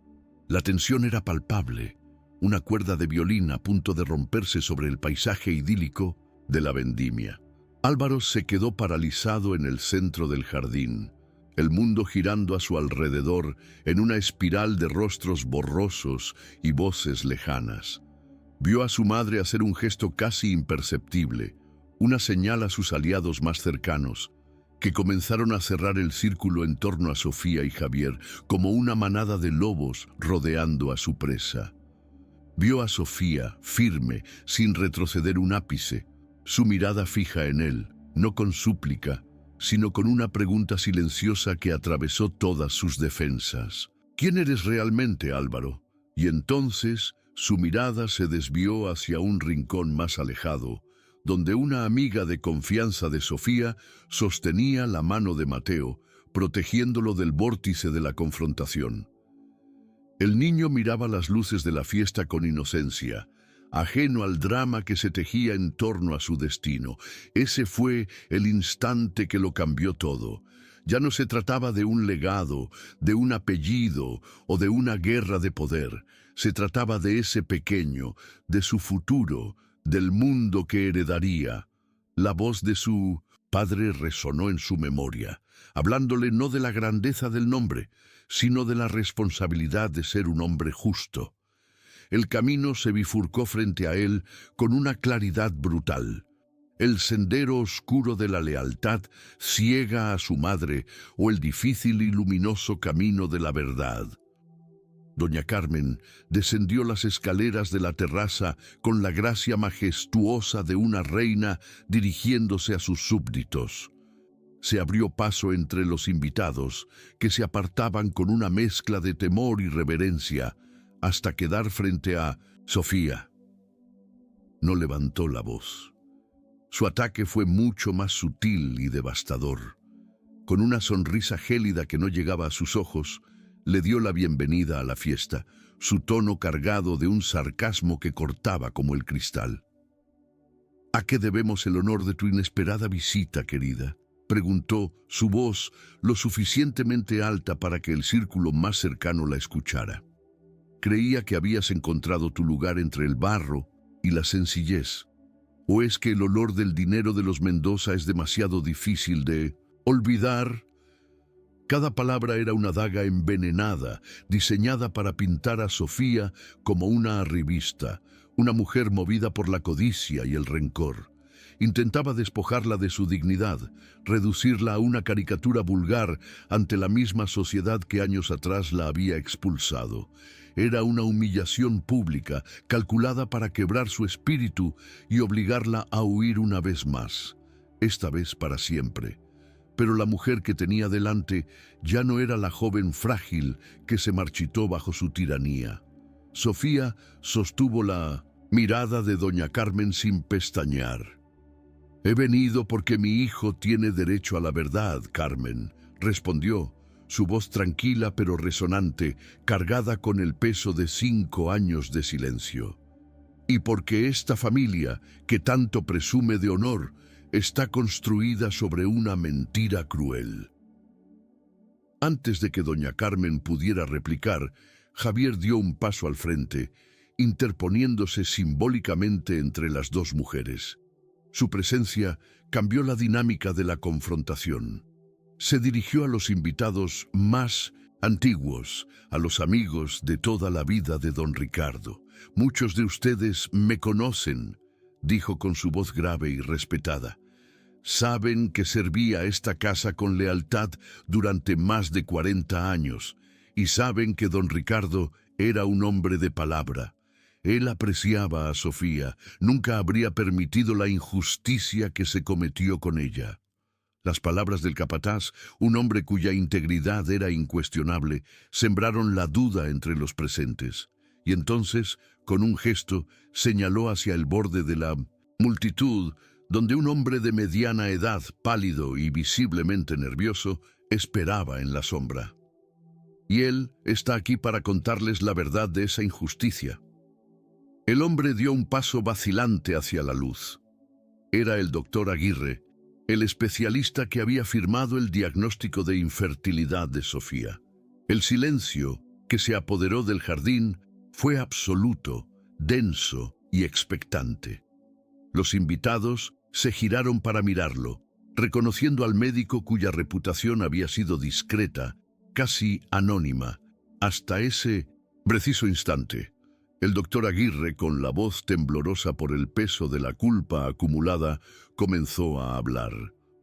[SPEAKER 1] La tensión era palpable, una cuerda de violín a punto de romperse sobre el paisaje idílico de la vendimia. Álvaro se quedó paralizado en el centro del jardín, el mundo girando a su alrededor en una espiral de rostros borrosos y voces lejanas. Vio a su madre hacer un gesto casi imperceptible, una señal a sus aliados más cercanos, que comenzaron a cerrar el círculo en torno a Sofía y Javier, como una manada de lobos rodeando a su presa. Vio a Sofía, firme, sin retroceder un ápice, su mirada fija en él, no con súplica, sino con una pregunta silenciosa que atravesó todas sus defensas. ¿Quién eres realmente, Álvaro? Y entonces su mirada se desvió hacia un rincón más alejado, donde una amiga de confianza de Sofía sostenía la mano de Mateo, protegiéndolo del vórtice de la confrontación. El niño miraba las luces de la fiesta con inocencia, ajeno al drama que se tejía en torno a su destino. Ese fue el instante que lo cambió todo. Ya no se trataba de un legado, de un apellido o de una guerra de poder. Se trataba de ese pequeño, de su futuro, del mundo que heredaría. La voz de su padre resonó en su memoria, hablándole no de la grandeza del nombre, sino de la responsabilidad de ser un hombre justo. El camino se bifurcó frente a él con una claridad brutal. El sendero oscuro de la lealtad ciega a su madre o el difícil y luminoso camino de la verdad. Doña Carmen descendió las escaleras de la terraza con la gracia majestuosa de una reina dirigiéndose a sus súbditos. Se abrió paso entre los invitados, que se apartaban con una mezcla de temor y reverencia, hasta quedar frente a Sofía. No levantó la voz. Su ataque fue mucho más sutil y devastador. Con una sonrisa gélida que no llegaba a sus ojos, le dio la bienvenida a la fiesta, su tono cargado de un sarcasmo que cortaba como el cristal. ¿A qué debemos el honor de tu inesperada visita, querida?, preguntó, su voz lo suficientemente alta para que el círculo más cercano la escuchara. Creía que habías encontrado tu lugar entre el barro y la sencillez. ¿O es que el olor del dinero de los Mendoza es demasiado difícil de olvidar? Cada palabra era una daga envenenada, diseñada para pintar a Sofía como una arribista, una mujer movida por la codicia y el rencor. Intentaba despojarla de su dignidad, reducirla a una caricatura vulgar ante la misma sociedad que años atrás la había expulsado. Era una humillación pública, calculada para quebrar su espíritu y obligarla a huir una vez más, esta vez para siempre. Pero la mujer que tenía delante ya no era la joven frágil que se marchitó bajo su tiranía. Sofía sostuvo la mirada de doña Carmen sin pestañear. «He venido porque mi hijo tiene derecho a la verdad, Carmen», respondió, su voz tranquila pero resonante, cargada con el peso de 5 años de silencio. «Y porque esta familia, que tanto presume de honor, está construida sobre una mentira cruel». Antes de que doña Carmen pudiera replicar, Javier dio un paso al frente, interponiéndose simbólicamente entre las dos mujeres. Su presencia cambió la dinámica de la confrontación. Se dirigió a los invitados más antiguos, a los amigos de toda la vida de don Ricardo. «Muchos de ustedes me conocen», dijo con su voz grave y respetada. «Saben que serví a esta casa con lealtad durante más de 40 años y saben que don Ricardo era un hombre de palabra. Él apreciaba a Sofía, nunca habría permitido la injusticia que se cometió con ella. Las palabras del capataz, un hombre cuya integridad era incuestionable, sembraron la duda entre los presentes. Y entonces, con un gesto, señaló hacia el borde de la multitud, donde un hombre de mediana edad, pálido y visiblemente nervioso, esperaba en la sombra. Y él está aquí para contarles la verdad de esa injusticia. El hombre dio un paso vacilante hacia la luz. Era el doctor Aguirre, el especialista que había firmado el diagnóstico de infertilidad de Sofía. El silencio que se apoderó del jardín fue absoluto, denso y expectante. Los invitados se giraron para mirarlo, reconociendo al médico cuya reputación había sido discreta, casi anónima, hasta ese preciso instante. El doctor Aguirre, con la voz temblorosa por el peso de la culpa acumulada, comenzó a hablar.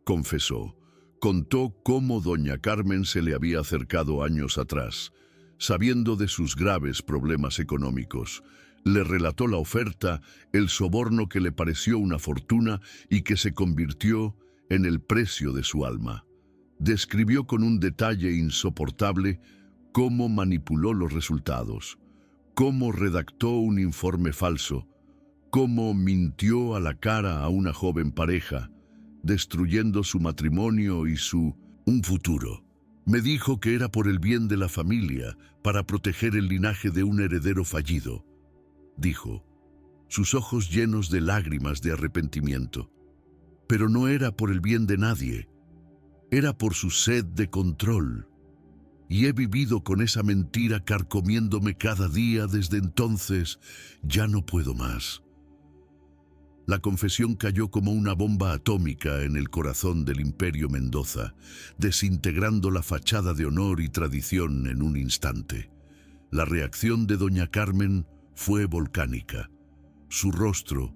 [SPEAKER 1] Confesó. Contó cómo doña Carmen se le había acercado años atrás, sabiendo de sus graves problemas económicos. Le relató la oferta, el soborno que le pareció una fortuna y que se convirtió en el precio de su alma. Describió con un detalle insoportable cómo manipuló los resultados, cómo redactó un informe falso, cómo mintió a la cara a una joven pareja, destruyendo su matrimonio y un futuro. Me dijo que era por el bien de la familia, para proteger el linaje de un heredero fallido, dijo, sus ojos llenos de lágrimas de arrepentimiento. Pero no era por el bien de nadie, era por su sed de control. Y he vivido con esa mentira carcomiéndome cada día desde entonces. Ya no puedo más. La confesión cayó como una bomba atómica en el corazón del Imperio Mendoza, desintegrando la fachada de honor y tradición en un instante. La reacción de doña Carmen fue volcánica. Su rostro,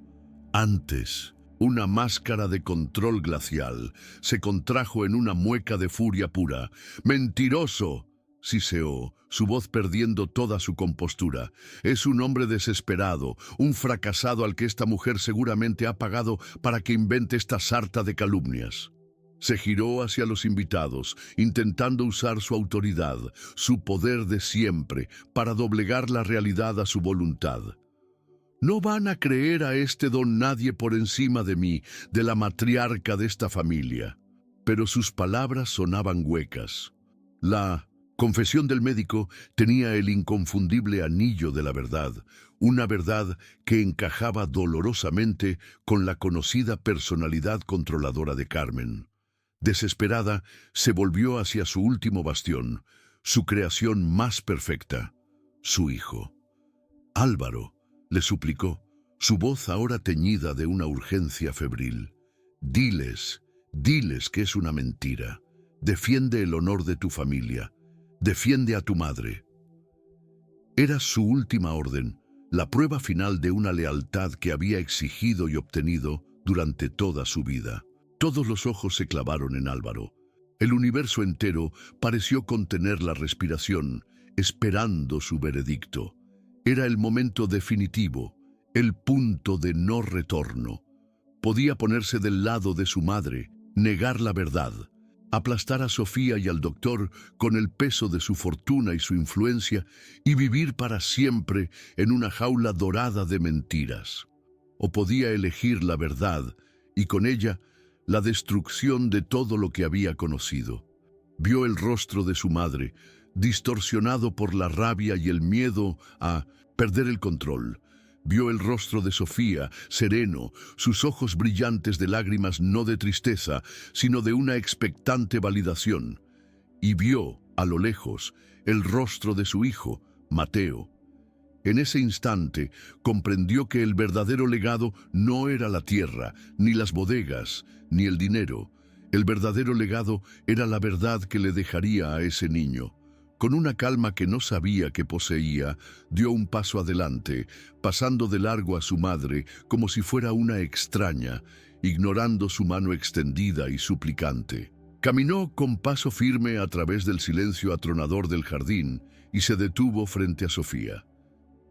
[SPEAKER 1] antes una máscara de control glacial, se contrajo en una mueca de furia pura. ¡Mentiroso!, siseó, su voz perdiendo toda su compostura. Es un hombre desesperado, un fracasado al que esta mujer seguramente ha pagado para que invente esta sarta de calumnias. Se giró hacia los invitados, intentando usar su autoridad, su poder de siempre, para doblegar la realidad a su voluntad. No van a creer a este don nadie por encima de mí, de la matriarca de esta familia. Pero sus palabras sonaban huecas. La confesión del médico tenía el inconfundible anillo de la verdad, una verdad que encajaba dolorosamente con la conocida personalidad controladora de Carmen. Desesperada, se volvió hacia su último bastión, su creación más perfecta, su hijo. Álvaro, le suplicó, su voz ahora teñida de una urgencia febril. Diles que es una mentira. Defiende el honor de tu familia. Defiende a tu madre. Era su última orden, la prueba final de una lealtad que había exigido y obtenido durante toda su vida. Todos los ojos se clavaron en Álvaro. El universo entero pareció contener la respiración, esperando su veredicto. Era el momento definitivo, el punto de no retorno. Podía ponerse del lado de su madre, negar la verdad, aplastar a Sofía y al doctor con el peso de su fortuna y su influencia y vivir para siempre en una jaula dorada de mentiras. O podía elegir la verdad y con ella la destrucción de todo lo que había conocido. Vio el rostro de su madre, distorsionado por la rabia y el miedo a perder el control. Vio el rostro de Sofía, sereno, sus ojos brillantes de lágrimas no de tristeza, sino de una expectante validación. Y vio, a lo lejos, el rostro de su hijo, Mateo. En ese instante comprendió que el verdadero legado no era la tierra, ni las bodegas, ni el dinero. El verdadero legado era la verdad que le dejaría a ese niño. Con una calma que no sabía que poseía, dio un paso adelante, pasando de largo a su madre como si fuera una extraña, ignorando su mano extendida y suplicante. Caminó con paso firme a través del silencio atronador del jardín y se detuvo frente a Sofía.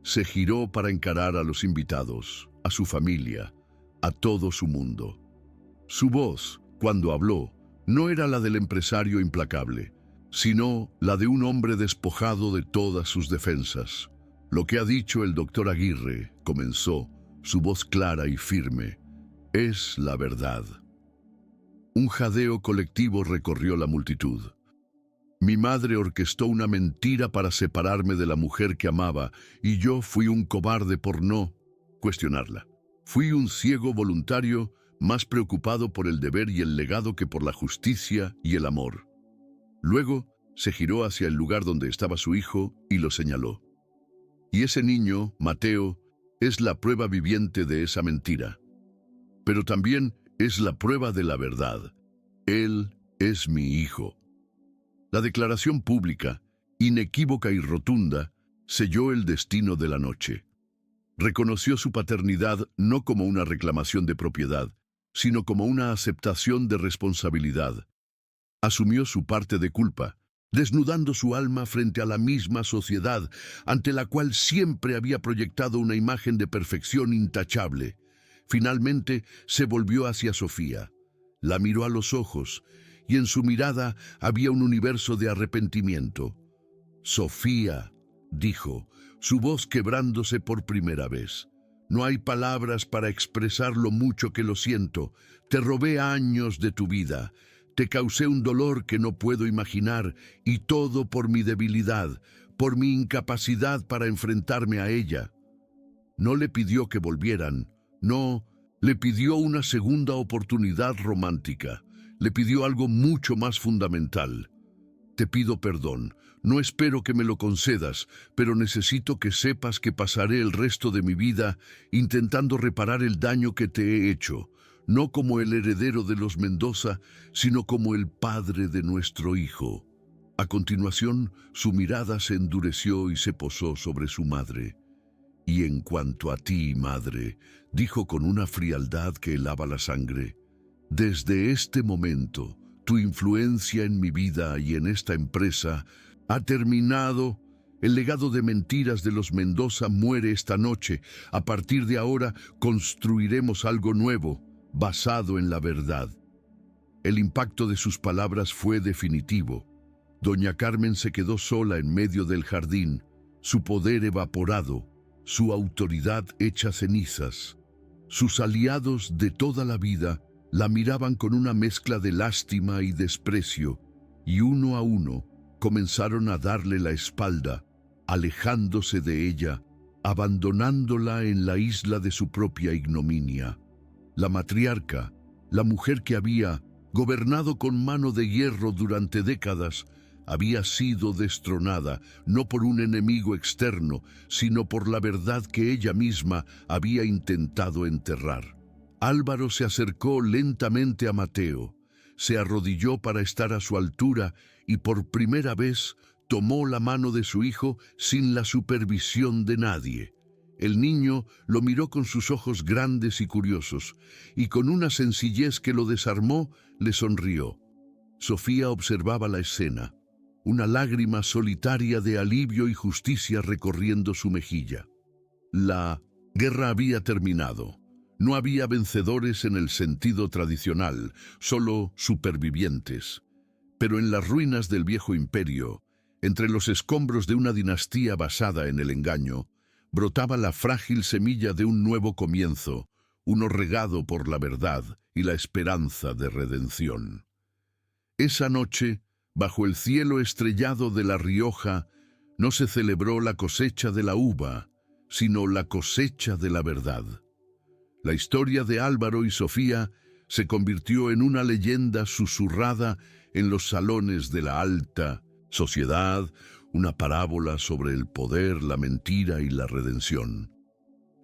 [SPEAKER 1] Se giró para encarar a los invitados, a su familia, a todo su mundo. Su voz, cuando habló, no era la del empresario implacable, sino la de un hombre despojado de todas sus defensas. Lo que ha dicho el doctor Aguirre, comenzó, su voz clara y firme, es la verdad. Un jadeo colectivo recorrió la multitud. Mi madre orquestó una mentira para separarme de la mujer que amaba, y yo fui un cobarde por no cuestionarla. Fui un ciego voluntario, más preocupado por el deber y el legado que por la justicia y el amor. Luego se giró hacia el lugar donde estaba su hijo y lo señaló. Y ese niño, Mateo, es la prueba viviente de esa mentira. Pero también es la prueba de la verdad. Él es mi hijo. La declaración pública, inequívoca y rotunda, selló el destino de la noche. Reconoció su paternidad no como una reclamación de propiedad, sino como una aceptación de responsabilidad. Asumió su parte de culpa, desnudando su alma frente a la misma sociedad, ante la cual siempre había proyectado una imagen de perfección intachable. Finalmente se volvió hacia Sofía, la miró a los ojos, y en su mirada había un universo de arrepentimiento. Sofía, dijo, su voz quebrándose por primera vez. No hay palabras para expresar lo mucho que lo siento. Te robé años de tu vida. Te causé un dolor que no puedo imaginar, y todo por mi debilidad, por mi incapacidad para enfrentarme a ella. No le pidió que volvieran, no, le pidió una segunda oportunidad romántica. Le pidió algo mucho más fundamental. Te pido perdón, no espero que me lo concedas, pero necesito que sepas que pasaré el resto de mi vida intentando reparar el daño que te he hecho, no como el heredero de los Mendoza, sino como el padre de nuestro hijo. A continuación, su mirada se endureció y se posó sobre su madre. Y en cuanto a ti, madre, dijo con una frialdad que helaba la sangre, desde este momento, tu influencia en mi vida y en esta empresa ha terminado. El legado de mentiras de los Mendoza muere esta noche. A partir de ahora construiremos algo nuevo, basado en la verdad. El impacto de sus palabras fue definitivo. Doña Carmen se quedó sola en medio del jardín, su poder evaporado, su autoridad hecha cenizas. Sus aliados de toda la vida la miraban con una mezcla de lástima y desprecio, y uno a uno comenzaron a darle la espalda, alejándose de ella, abandonándola en la isla de su propia ignominia. La matriarca, la mujer que había gobernado con mano de hierro durante décadas, había sido destronada, no por un enemigo externo, sino por la verdad que ella misma había intentado enterrar. Álvaro se acercó lentamente a Mateo, se arrodilló para estar a su altura y por primera vez tomó la mano de su hijo sin la supervisión de nadie. El niño lo miró con sus ojos grandes y curiosos, y con una sencillez que lo desarmó, le sonrió. Sofía observaba la escena, una lágrima solitaria de alivio y justicia recorriendo su mejilla. La guerra había terminado. No había vencedores en el sentido tradicional, solo supervivientes. Pero en las ruinas del viejo imperio, entre los escombros de una dinastía basada en el engaño, brotaba la frágil semilla de un nuevo comienzo, uno regado por la verdad y la esperanza de redención. Esa noche, bajo el cielo estrellado de La Rioja, no se celebró la cosecha de la uva, sino la cosecha de la verdad. La historia de Álvaro y Sofía se convirtió en una leyenda susurrada en los salones de la alta sociedad, una parábola sobre el poder, la mentira y la redención.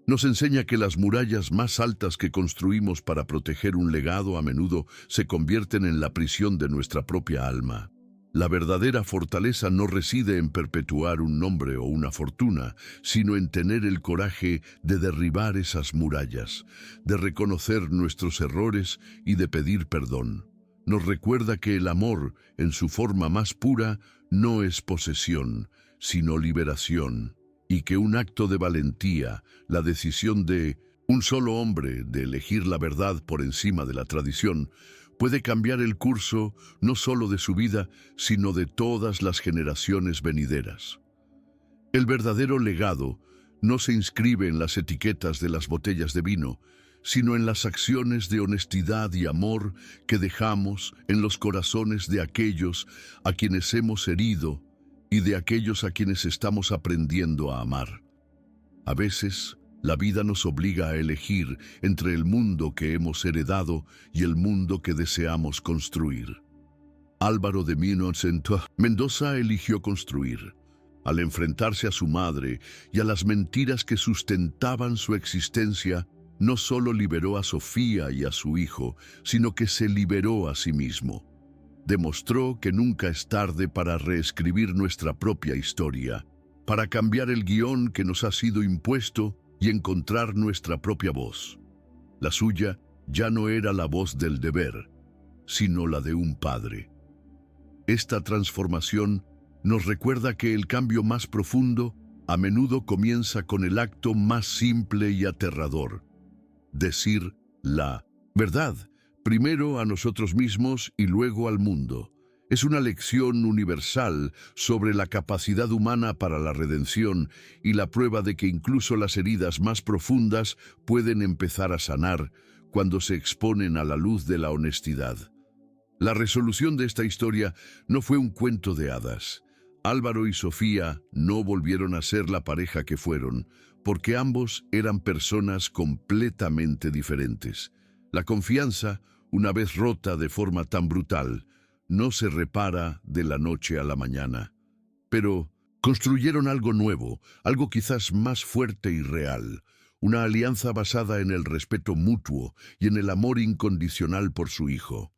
[SPEAKER 1] Nos enseña que las murallas más altas que construimos para proteger un legado a menudo se convierten en la prisión de nuestra propia alma. La verdadera fortaleza no reside en perpetuar un nombre o una fortuna, sino en tener el coraje de derribar esas murallas, de reconocer nuestros errores y de pedir perdón. Nos recuerda que el amor, en su forma más pura, no es posesión, sino liberación, y que un acto de valentía, la decisión de un solo hombre de elegir la verdad por encima de la tradición, puede cambiar el curso no solo de su vida, sino de todas las generaciones venideras. El verdadero legado no se inscribe en las etiquetas de las botellas de vino, sino en las acciones de honestidad y amor que dejamos en los corazones de aquellos a quienes hemos herido y de aquellos a quienes estamos aprendiendo a amar. A veces, la vida nos obliga a elegir entre el mundo que hemos heredado y el mundo que deseamos construir. Álvaro de Mendoza eligió construir. Al enfrentarse a su madre y a las mentiras que sustentaban su existencia, no solo liberó a Sofía y a su hijo, sino que se liberó a sí mismo. Demostró que nunca es tarde para reescribir nuestra propia historia, para cambiar el guión que nos ha sido impuesto y encontrar nuestra propia voz. La suya ya no era la voz del deber, sino la de un padre. Esta transformación nos recuerda que el cambio más profundo a menudo comienza con el acto más simple y aterrador: decir la verdad, primero a nosotros mismos y luego al mundo. Es una lección universal sobre la capacidad humana para la redención y la prueba de que incluso las heridas más profundas pueden empezar a sanar cuando se exponen a la luz de la honestidad. La resolución de esta historia no fue un cuento de hadas. Álvaro y Sofía no volvieron a ser la pareja que fueron, porque ambos eran personas completamente diferentes. La confianza, una vez rota de forma tan brutal, no se repara de la noche a la mañana. Pero construyeron algo nuevo, algo quizás más fuerte y real, una alianza basada en el respeto mutuo y en el amor incondicional por su hijo.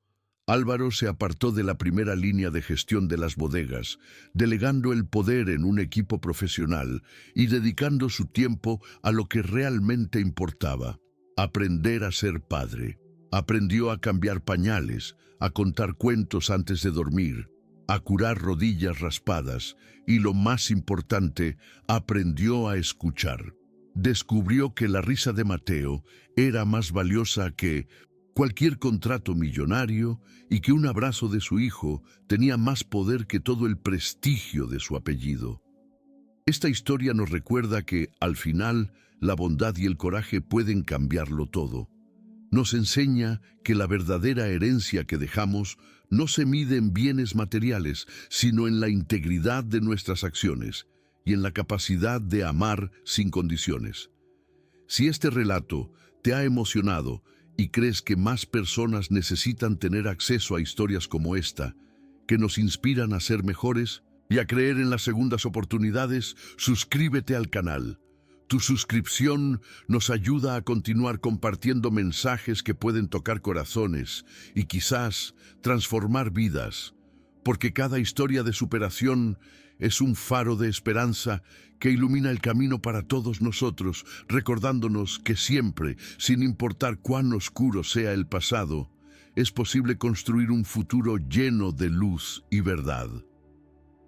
[SPEAKER 1] Álvaro se apartó de la primera línea de gestión de las bodegas, delegando el poder en un equipo profesional y dedicando su tiempo a lo que realmente importaba: aprender a ser padre. Aprendió a cambiar pañales, a contar cuentos antes de dormir, a curar rodillas raspadas y, lo más importante, aprendió a escuchar. Descubrió que la risa de Mateo era más valiosa que cualquier contrato millonario y que un abrazo de su hijo tenía más poder que todo el prestigio de su apellido. Esta historia nos recuerda que, al final, la bondad y el coraje pueden cambiarlo todo. Nos enseña que la verdadera herencia que dejamos no se mide en bienes materiales, sino en la integridad de nuestras acciones y en la capacidad de amar sin condiciones. Si este relato te ha emocionado y crees que más personas necesitan tener acceso a historias como esta, que nos inspiran a ser mejores y a creer en las segundas oportunidades, suscríbete al canal. Tu suscripción nos ayuda a continuar compartiendo mensajes que pueden tocar corazones y quizás transformar vidas, porque cada historia de superación es un faro de esperanza que ilumina el camino para todos nosotros, recordándonos que siempre, sin importar cuán oscuro sea el pasado, es posible construir un futuro lleno de luz y verdad.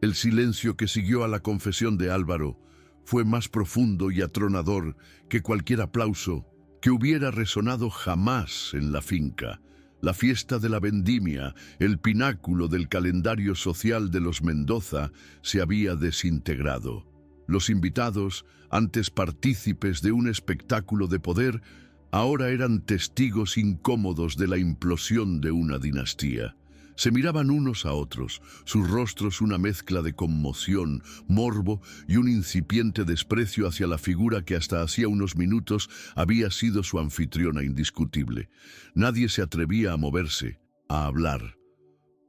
[SPEAKER 1] El silencio que siguió a la confesión de Álvaro fue más profundo y atronador que cualquier aplauso que hubiera resonado jamás en la finca. La fiesta de la vendimia, el pináculo del calendario social de los Mendoza, se había desintegrado. Los invitados, antes partícipes de un espectáculo de poder, ahora eran testigos incómodos de la implosión de una dinastía. Se miraban unos a otros, sus rostros una mezcla de conmoción, morbo y un incipiente desprecio hacia la figura que hasta hacía unos minutos había sido su anfitriona indiscutible. Nadie se atrevía a moverse, a hablar.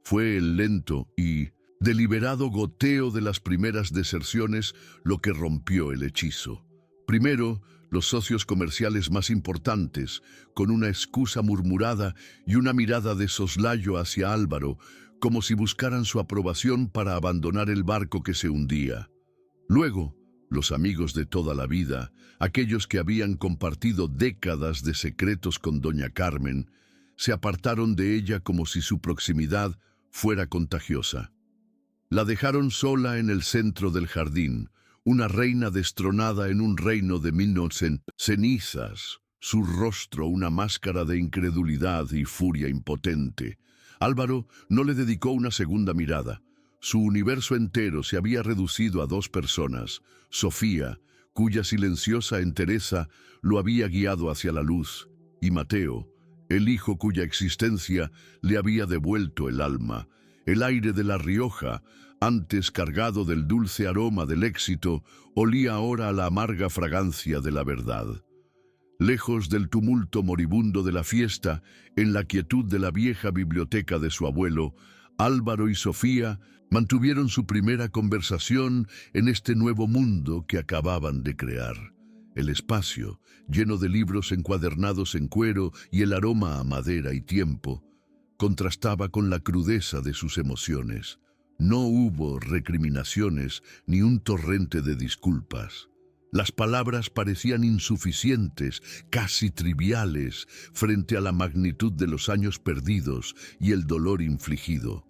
[SPEAKER 1] Fue el lento y deliberado goteo de las primeras deserciones lo que rompió el hechizo. Primero, los socios comerciales más importantes, con una excusa murmurada y una mirada de soslayo hacia Álvaro, como si buscaran su aprobación para abandonar el barco que se hundía. Luego, los amigos de toda la vida, aquellos que habían compartido décadas de secretos con doña Carmen, se apartaron de ella como si su proximidad fuera contagiosa. La dejaron sola en el centro del jardín, una reina destronada en un reino de 1900 cenizas, su rostro una máscara de incredulidad y furia impotente. Álvaro no le dedicó una segunda mirada. Su universo entero se había reducido a dos personas: Sofía, cuya silenciosa entereza lo había guiado hacia la luz, y Mateo, el hijo cuya existencia le había devuelto el alma. El aire de La Rioja, antes cargado del dulce aroma del éxito, olía ahora a la amarga fragancia de la verdad. Lejos del tumulto moribundo de la fiesta, en la quietud de la vieja biblioteca de su abuelo, Álvaro y Sofía mantuvieron su primera conversación en este nuevo mundo que acababan de crear. El espacio, lleno de libros encuadernados en cuero y el aroma a madera y tiempo, contrastaba con la crudeza de sus emociones. No hubo recriminaciones ni un torrente de disculpas. Las palabras parecían insuficientes, casi triviales, frente a la magnitud de los años perdidos y el dolor infligido.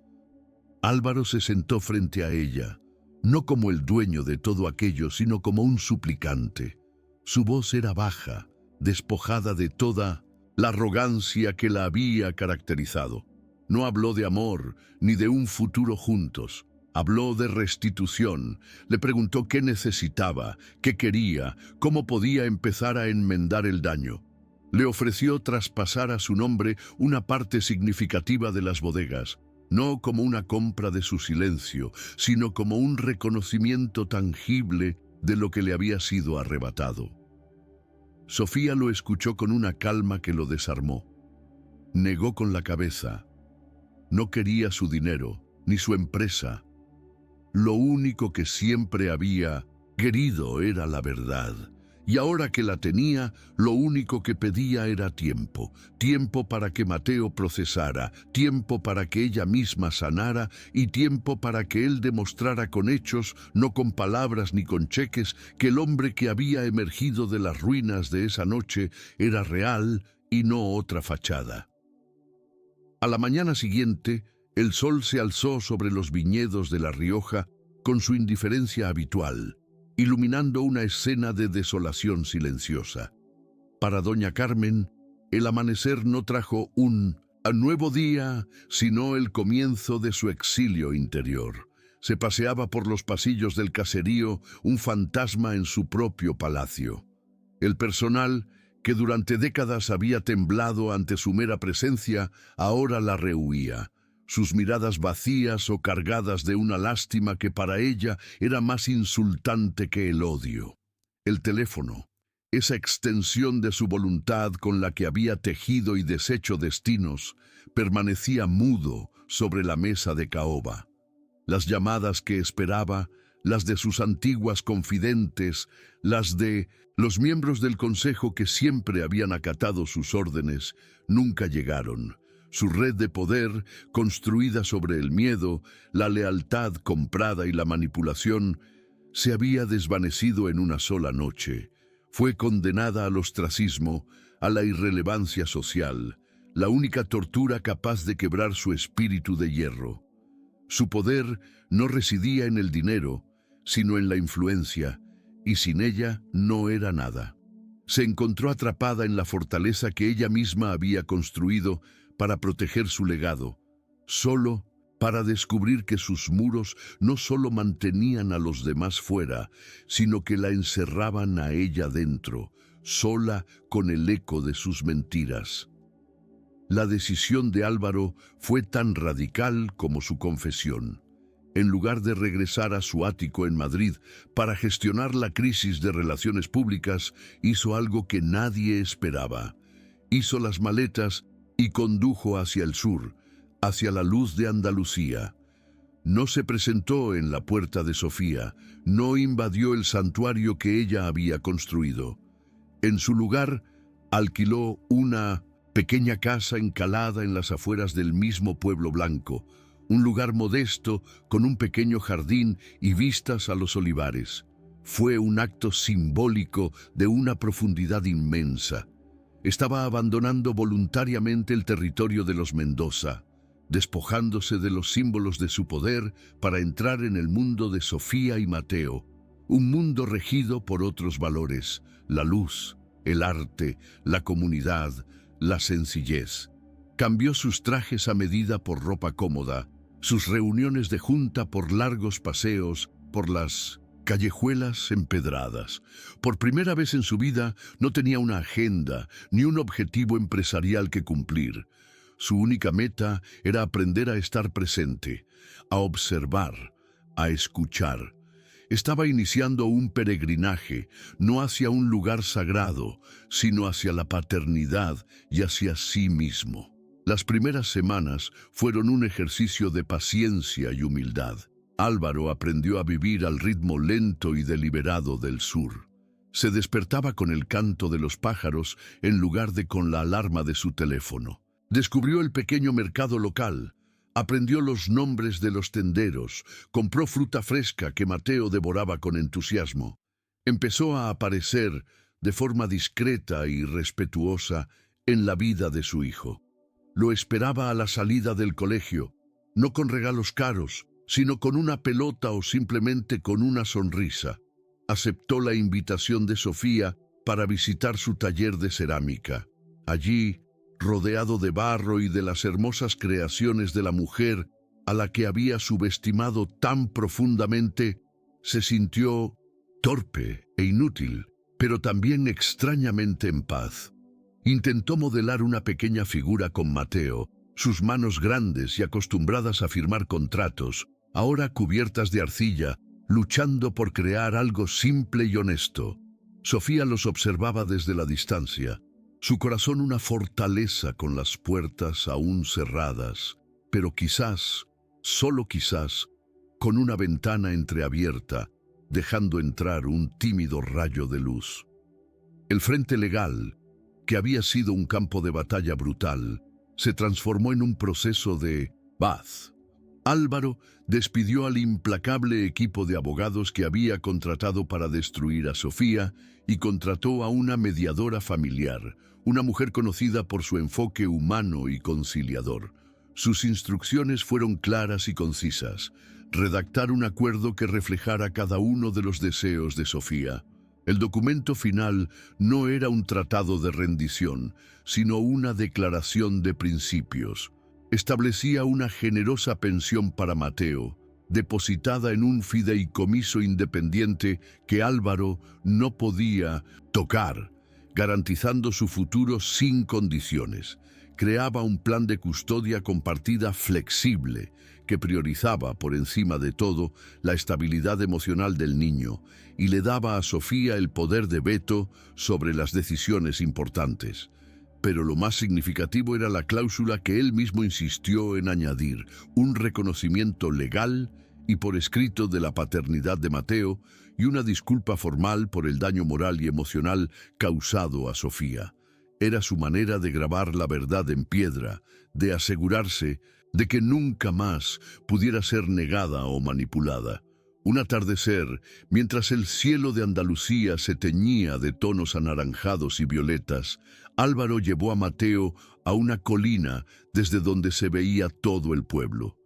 [SPEAKER 1] Álvaro se sentó frente a ella, no como el dueño de todo aquello, sino como un suplicante. Su voz era baja, despojada de toda la arrogancia que la había caracterizado. No habló de amor, ni de un futuro juntos. Habló de restitución. Le preguntó qué necesitaba, qué quería, cómo podía empezar a enmendar el daño. Le ofreció traspasar a su nombre una parte significativa de las bodegas, no como una compra de su silencio, sino como un reconocimiento tangible de lo que le había sido arrebatado. Sofía lo escuchó con una calma que lo desarmó. Negó con la cabeza. No quería su dinero, ni su empresa. Lo único que siempre había querido era la verdad. Y ahora que la tenía, lo único que pedía era tiempo. Tiempo para que Mateo procesara, tiempo para que ella misma sanara y tiempo para que él demostrara con hechos, no con palabras ni con cheques, que el hombre que había emergido de las ruinas de esa noche era real y no otra fachada. A la mañana siguiente, el sol se alzó sobre los viñedos de La Rioja con su indiferencia habitual, iluminando una escena de desolación silenciosa. Para doña Carmen, el amanecer no trajo un nuevo día, sino el comienzo de su exilio interior. Se paseaba por los pasillos del caserío un fantasma en su propio palacio. El personal, que durante décadas había temblado ante su mera presencia, ahora la rehuía. Sus miradas vacías o cargadas de una lástima que para ella era más insultante que el odio. El teléfono, esa extensión de su voluntad con la que había tejido y deshecho destinos, permanecía mudo sobre la mesa de caoba. Las llamadas que esperaba, las de sus antiguas confidentes, las de los miembros del consejo que siempre habían acatado sus órdenes, nunca llegaron. Su red de poder, construida sobre el miedo, la lealtad comprada y la manipulación, se había desvanecido en una sola noche. Fue condenada al ostracismo, a la irrelevancia social, la única tortura capaz de quebrar su espíritu de hierro. Su poder no residía en el dinero, sino en la influencia, y sin ella no era nada. Se encontró atrapada en la fortaleza que ella misma había construido para proteger su legado, solo para descubrir que sus muros no solo mantenían a los demás fuera, sino que la encerraban a ella dentro, sola con el eco de sus mentiras. La decisión de Álvaro fue tan radical como su confesión. En lugar de regresar a su ático en Madrid para gestionar la crisis de relaciones públicas, hizo algo que nadie esperaba. Hizo las maletas y condujo hacia el sur, hacia la luz de Andalucía. No se presentó en la puerta de Sofía, no invadió el santuario que ella había construido. En su lugar, alquiló una pequeña casa encalada en las afueras del mismo pueblo blanco, un lugar modesto con un pequeño jardín y vistas a los olivares. Fue un acto simbólico de una profundidad inmensa. Estaba abandonando voluntariamente el territorio de los Mendoza, despojándose de los símbolos de su poder para entrar en el mundo de Sofía y Mateo, un mundo regido por otros valores: la luz, el arte, la comunidad, la sencillez. Cambió sus trajes a medida por ropa cómoda, sus reuniones de junta por largos paseos, por las callejuelas empedradas. Por primera vez en su vida no tenía una agenda ni un objetivo empresarial que cumplir. Su única meta era aprender a estar presente, a observar, a escuchar. Estaba iniciando un peregrinaje, no hacia un lugar sagrado, sino hacia la paternidad y hacia sí mismo. Las primeras semanas fueron un ejercicio de paciencia y humildad. Álvaro aprendió a vivir al ritmo lento y deliberado del sur. Se despertaba con el canto de los pájaros en lugar de con la alarma de su teléfono. Descubrió el pequeño mercado local. Aprendió los nombres de los tenderos, compró fruta fresca que Mateo devoraba con entusiasmo. Empezó a aparecer de forma discreta y respetuosa en la vida de su hijo. Lo esperaba a la salida del colegio, no con regalos caros, sino con una pelota o simplemente con una sonrisa. Aceptó la invitación de Sofía para visitar su taller de cerámica. Allí, rodeado de barro y de las hermosas creaciones de la mujer a la que había subestimado tan profundamente, se sintió torpe e inútil, pero también extrañamente en paz. Intentó modelar una pequeña figura con Mateo, sus manos grandes y acostumbradas a firmar contratos, ahora cubiertas de arcilla, luchando por crear algo simple y honesto. Sofía los observaba desde la distancia, su corazón una fortaleza con las puertas aún cerradas, pero quizás, solo quizás, con una ventana entreabierta, dejando entrar un tímido rayo de luz. El frente legal, que había sido un campo de batalla brutal, se transformó en un proceso de paz. Álvaro despidió al implacable equipo de abogados que había contratado para destruir a Sofía y contrató a una mediadora familiar, una mujer conocida por su enfoque humano y conciliador. Sus instrucciones fueron claras y concisas: redactar un acuerdo que reflejara cada uno de los deseos de Sofía. El documento final no era un tratado de rendición, sino una declaración de principios. Establecía una generosa pensión para Mateo, depositada en un fideicomiso independiente que Álvaro no podía tocar, garantizando su futuro sin condiciones. Creaba un plan de custodia compartida flexible, que priorizaba, por encima de todo, la estabilidad emocional del niño y le daba a Sofía el poder de veto sobre las decisiones importantes. Pero lo más significativo era la cláusula que él mismo insistió en añadir: un reconocimiento legal y por escrito de la paternidad de Mateo y una disculpa formal por el daño moral y emocional causado a Sofía. Era su manera de grabar la verdad en piedra, de asegurarse de que nunca más pudiera ser negada o manipulada. Un atardecer, mientras el cielo de Andalucía se teñía de tonos anaranjados y violetas, Álvaro llevó a Mateo a una colina desde donde se veía todo el pueblo.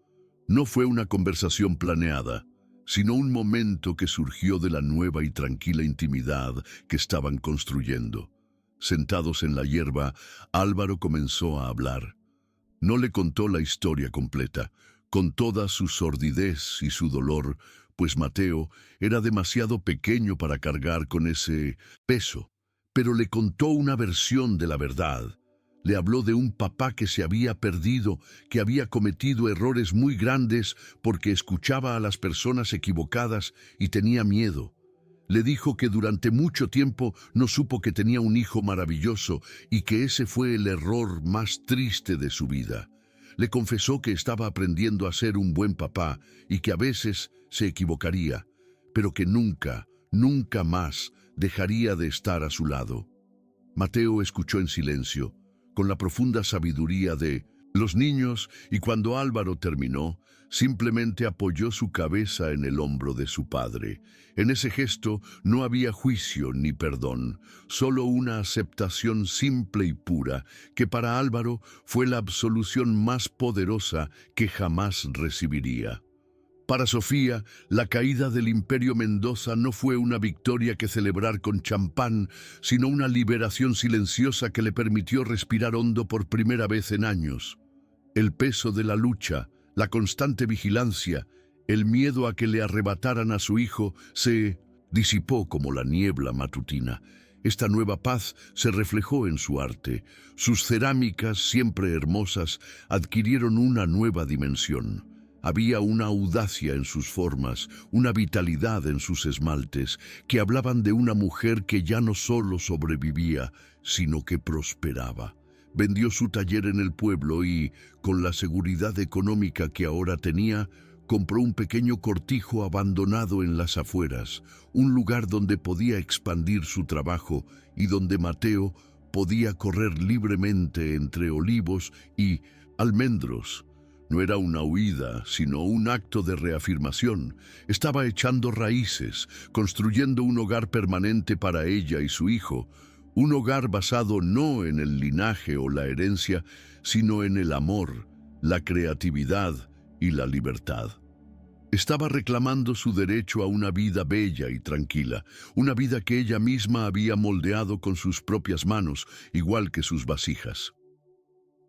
[SPEAKER 1] No fue una conversación planeada, sino un momento que surgió de la nueva y tranquila intimidad que estaban construyendo. Sentados en la hierba, Álvaro comenzó a hablar. No le contó la historia completa, con toda su sordidez y su dolor, pues Mateo era demasiado pequeño para cargar con ese peso, pero le contó una versión de la verdad. Le habló de un papá que se había perdido, que había cometido errores muy grandes porque escuchaba a las personas equivocadas y tenía miedo. Le dijo que durante mucho tiempo no supo que tenía un hijo maravilloso y que ese fue el error más triste de su vida. Le confesó que estaba aprendiendo a ser un buen papá y que a veces se equivocaría, pero que nunca, nunca más dejaría de estar a su lado. Mateo escuchó en silencio, con la profunda sabiduría de los niños, y cuando Álvaro terminó, simplemente apoyó su cabeza en el hombro de su padre. En ese gesto no había juicio ni perdón, solo una aceptación simple y pura, que para Álvaro fue la absolución más poderosa que jamás recibiría. Para Sofía, la caída del Imperio Mendoza no fue una victoria que celebrar con champán, sino una liberación silenciosa que le permitió respirar hondo por primera vez en años. El peso de la lucha, la constante vigilancia, el miedo a que le arrebataran a su hijo se disipó como la niebla matutina. Esta nueva paz se reflejó en su arte. Sus cerámicas, siempre hermosas, adquirieron una nueva dimensión. Había una audacia en sus formas, una vitalidad en sus esmaltes, que hablaban de una mujer que ya no solo sobrevivía, sino que prosperaba. Vendió su taller en el pueblo y, con la seguridad económica que ahora tenía, compró un pequeño cortijo abandonado en las afueras, un lugar donde podía expandir su trabajo y donde Mateo podía correr libremente entre olivos y almendros. No era una huida, sino un acto de reafirmación. Estaba echando raíces, construyendo un hogar permanente para ella y su hijo, un hogar basado no en el linaje o la herencia, sino en el amor, la creatividad y la libertad. Estaba reclamando su derecho a una vida bella y tranquila, una vida que ella misma había moldeado con sus propias manos, igual que sus vasijas.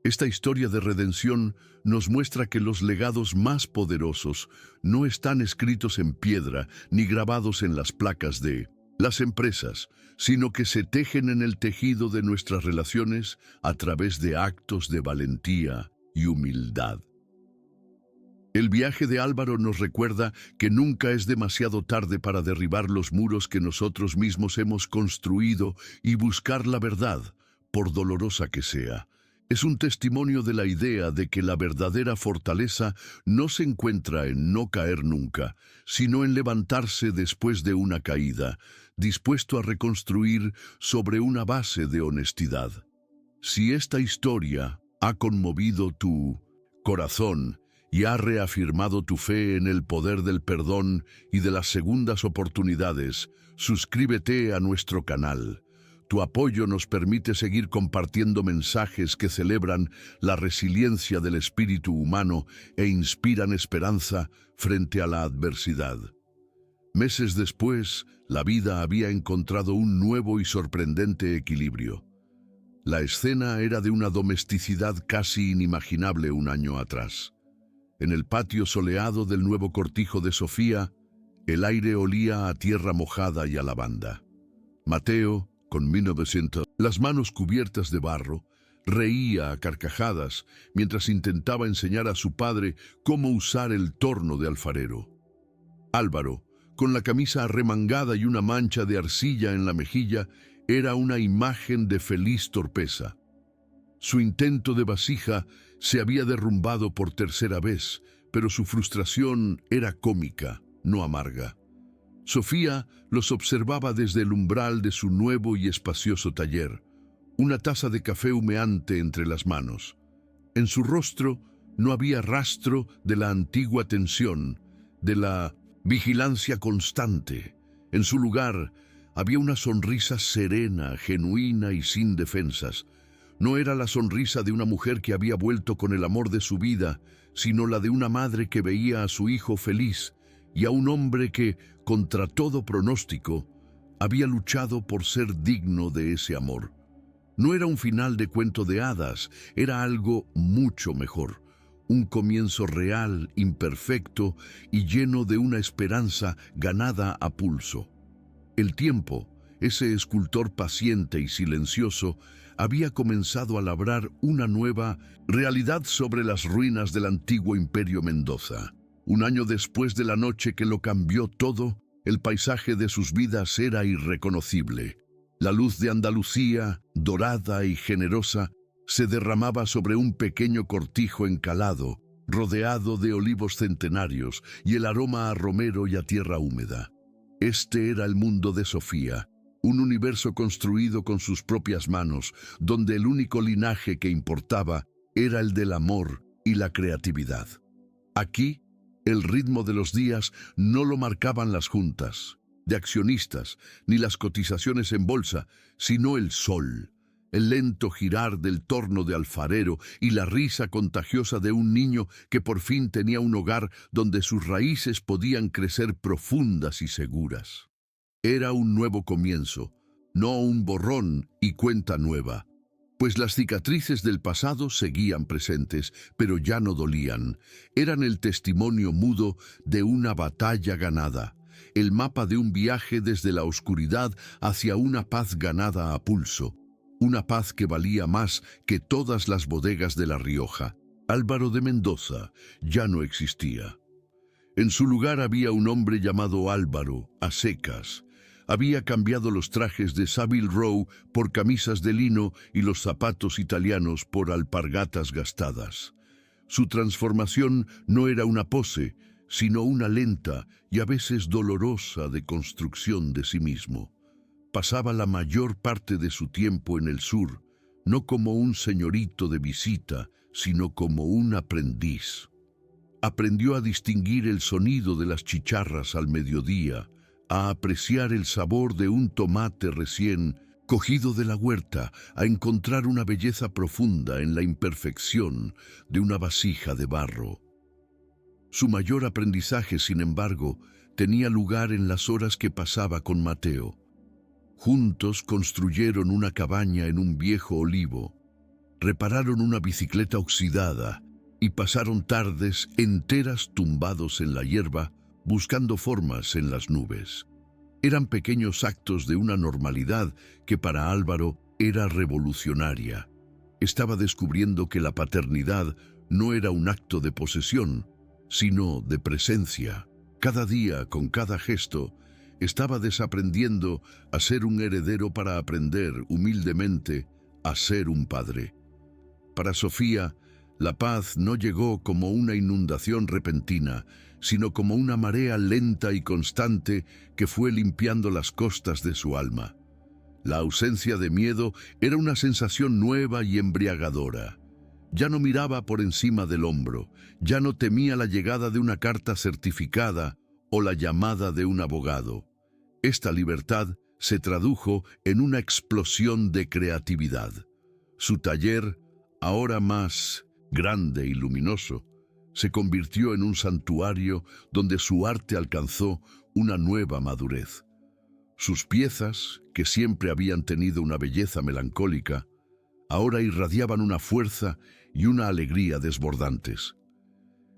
[SPEAKER 1] Esta historia de redención nos muestra que los legados más poderosos no están escritos en piedra ni grabados en las placas de las empresas, sino que se tejen en el tejido de nuestras relaciones a través de actos de valentía y humildad. El viaje de Álvaro nos recuerda que nunca es demasiado tarde para derribar los muros que nosotros mismos hemos construido y buscar la verdad, por dolorosa que sea. Es un testimonio de la idea de que la verdadera fortaleza no se encuentra en no caer nunca, sino en levantarse después de una caída, dispuesto a reconstruir sobre una base de honestidad. Si esta historia ha conmovido tu corazón y ha reafirmado tu fe en el poder del perdón y de las segundas oportunidades, suscríbete a nuestro canal. Tu apoyo nos permite seguir compartiendo mensajes que celebran la resiliencia del espíritu humano e inspiran esperanza frente a la adversidad. Meses después, la vida había encontrado un nuevo y sorprendente equilibrio. La escena era de una domesticidad casi inimaginable un año atrás. En el patio soleado del nuevo cortijo de Sofía, el aire olía a tierra mojada y a lavanda. Mateo, con 1900, las manos cubiertas de barro, reía a carcajadas mientras intentaba enseñar a su padre cómo usar el torno de alfarero. Álvaro, con la camisa arremangada y una mancha de arcilla en la mejilla, era una imagen de feliz torpeza. Su intento de vasija se había derrumbado por tercera vez, pero su frustración era cómica, no amarga. Sofía los observaba desde el umbral de su nuevo y espacioso taller, una taza de café humeante entre las manos. En su rostro no había rastro de la antigua tensión, de la vigilancia constante. En su lugar había una sonrisa serena, genuina y sin defensas. No era la sonrisa de una mujer que había vuelto con el amor de su vida, sino la de una madre que veía a su hijo feliz y a un hombre que, contra todo pronóstico, había luchado por ser digno de ese amor. No era un final de cuento de hadas, era algo mucho mejor. Un comienzo real, imperfecto y lleno de una esperanza ganada a pulso. El tiempo, ese escultor paciente y silencioso, había comenzado a labrar una nueva realidad sobre las ruinas del antiguo Imperio Mendoza. Un año después de la noche que lo cambió todo, el paisaje de sus vidas era irreconocible. La luz de Andalucía, dorada y generosa, se derramaba sobre un pequeño cortijo encalado, rodeado de olivos centenarios y el aroma a romero y a tierra húmeda. Este era el mundo de Sofía, un universo construido con sus propias manos, donde el único linaje que importaba era el del amor y la creatividad. Aquí, el ritmo de los días no lo marcaban las juntas de accionistas ni las cotizaciones en bolsa, sino el sol. el lento girar del torno de alfarero y la risa contagiosa de un niño que por fin tenía un hogar donde sus raíces podían crecer profundas y seguras. Era un nuevo comienzo, no un borrón y cuenta nueva, pues las cicatrices del pasado seguían presentes, pero ya no dolían. Eran el testimonio mudo de una batalla ganada, el mapa de un viaje desde la oscuridad hacia una paz ganada a pulso, una paz que valía más que todas las bodegas de La Rioja. Álvaro de Mendoza ya no existía. En su lugar había un hombre llamado Álvaro, a secas. Había cambiado los trajes de Savile Row por camisas de lino y los zapatos italianos por alpargatas gastadas. Su transformación no era una pose, sino una lenta y a veces dolorosa deconstrucción de sí mismo. Pasaba la mayor parte de su tiempo en el sur, no como un señorito de visita, sino como un aprendiz. Aprendió a distinguir el sonido de las chicharras al mediodía, a apreciar el sabor de un tomate recién cogido de la huerta, a encontrar una belleza profunda en la imperfección de una vasija de barro. Su mayor aprendizaje, sin embargo, tenía lugar en las horas que pasaba con Mateo. Juntos construyeron una cabaña en un viejo olivo, repararon una bicicleta oxidada y pasaron tardes enteras tumbados en la hierba, buscando formas en las nubes. Eran pequeños actos de una normalidad que para Álvaro era revolucionaria. Estaba descubriendo que la paternidad no era un acto de posesión, sino de presencia. Cada día, con cada gesto, estaba desaprendiendo a ser un heredero para aprender, humildemente, a ser un padre. Para Sofía, la paz no llegó como una inundación repentina, sino como una marea lenta y constante que fue limpiando las costas de su alma. La ausencia de miedo era una sensación nueva y embriagadora. Ya no miraba por encima del hombro, ya no temía la llegada de una carta certificada o la llamada de un abogado. Esta libertad se tradujo en una explosión de creatividad. Su taller, ahora más grande y luminoso, se convirtió en un santuario donde su arte alcanzó una nueva madurez. Sus piezas, que siempre habían tenido una belleza melancólica, ahora irradiaban una fuerza y una alegría desbordantes.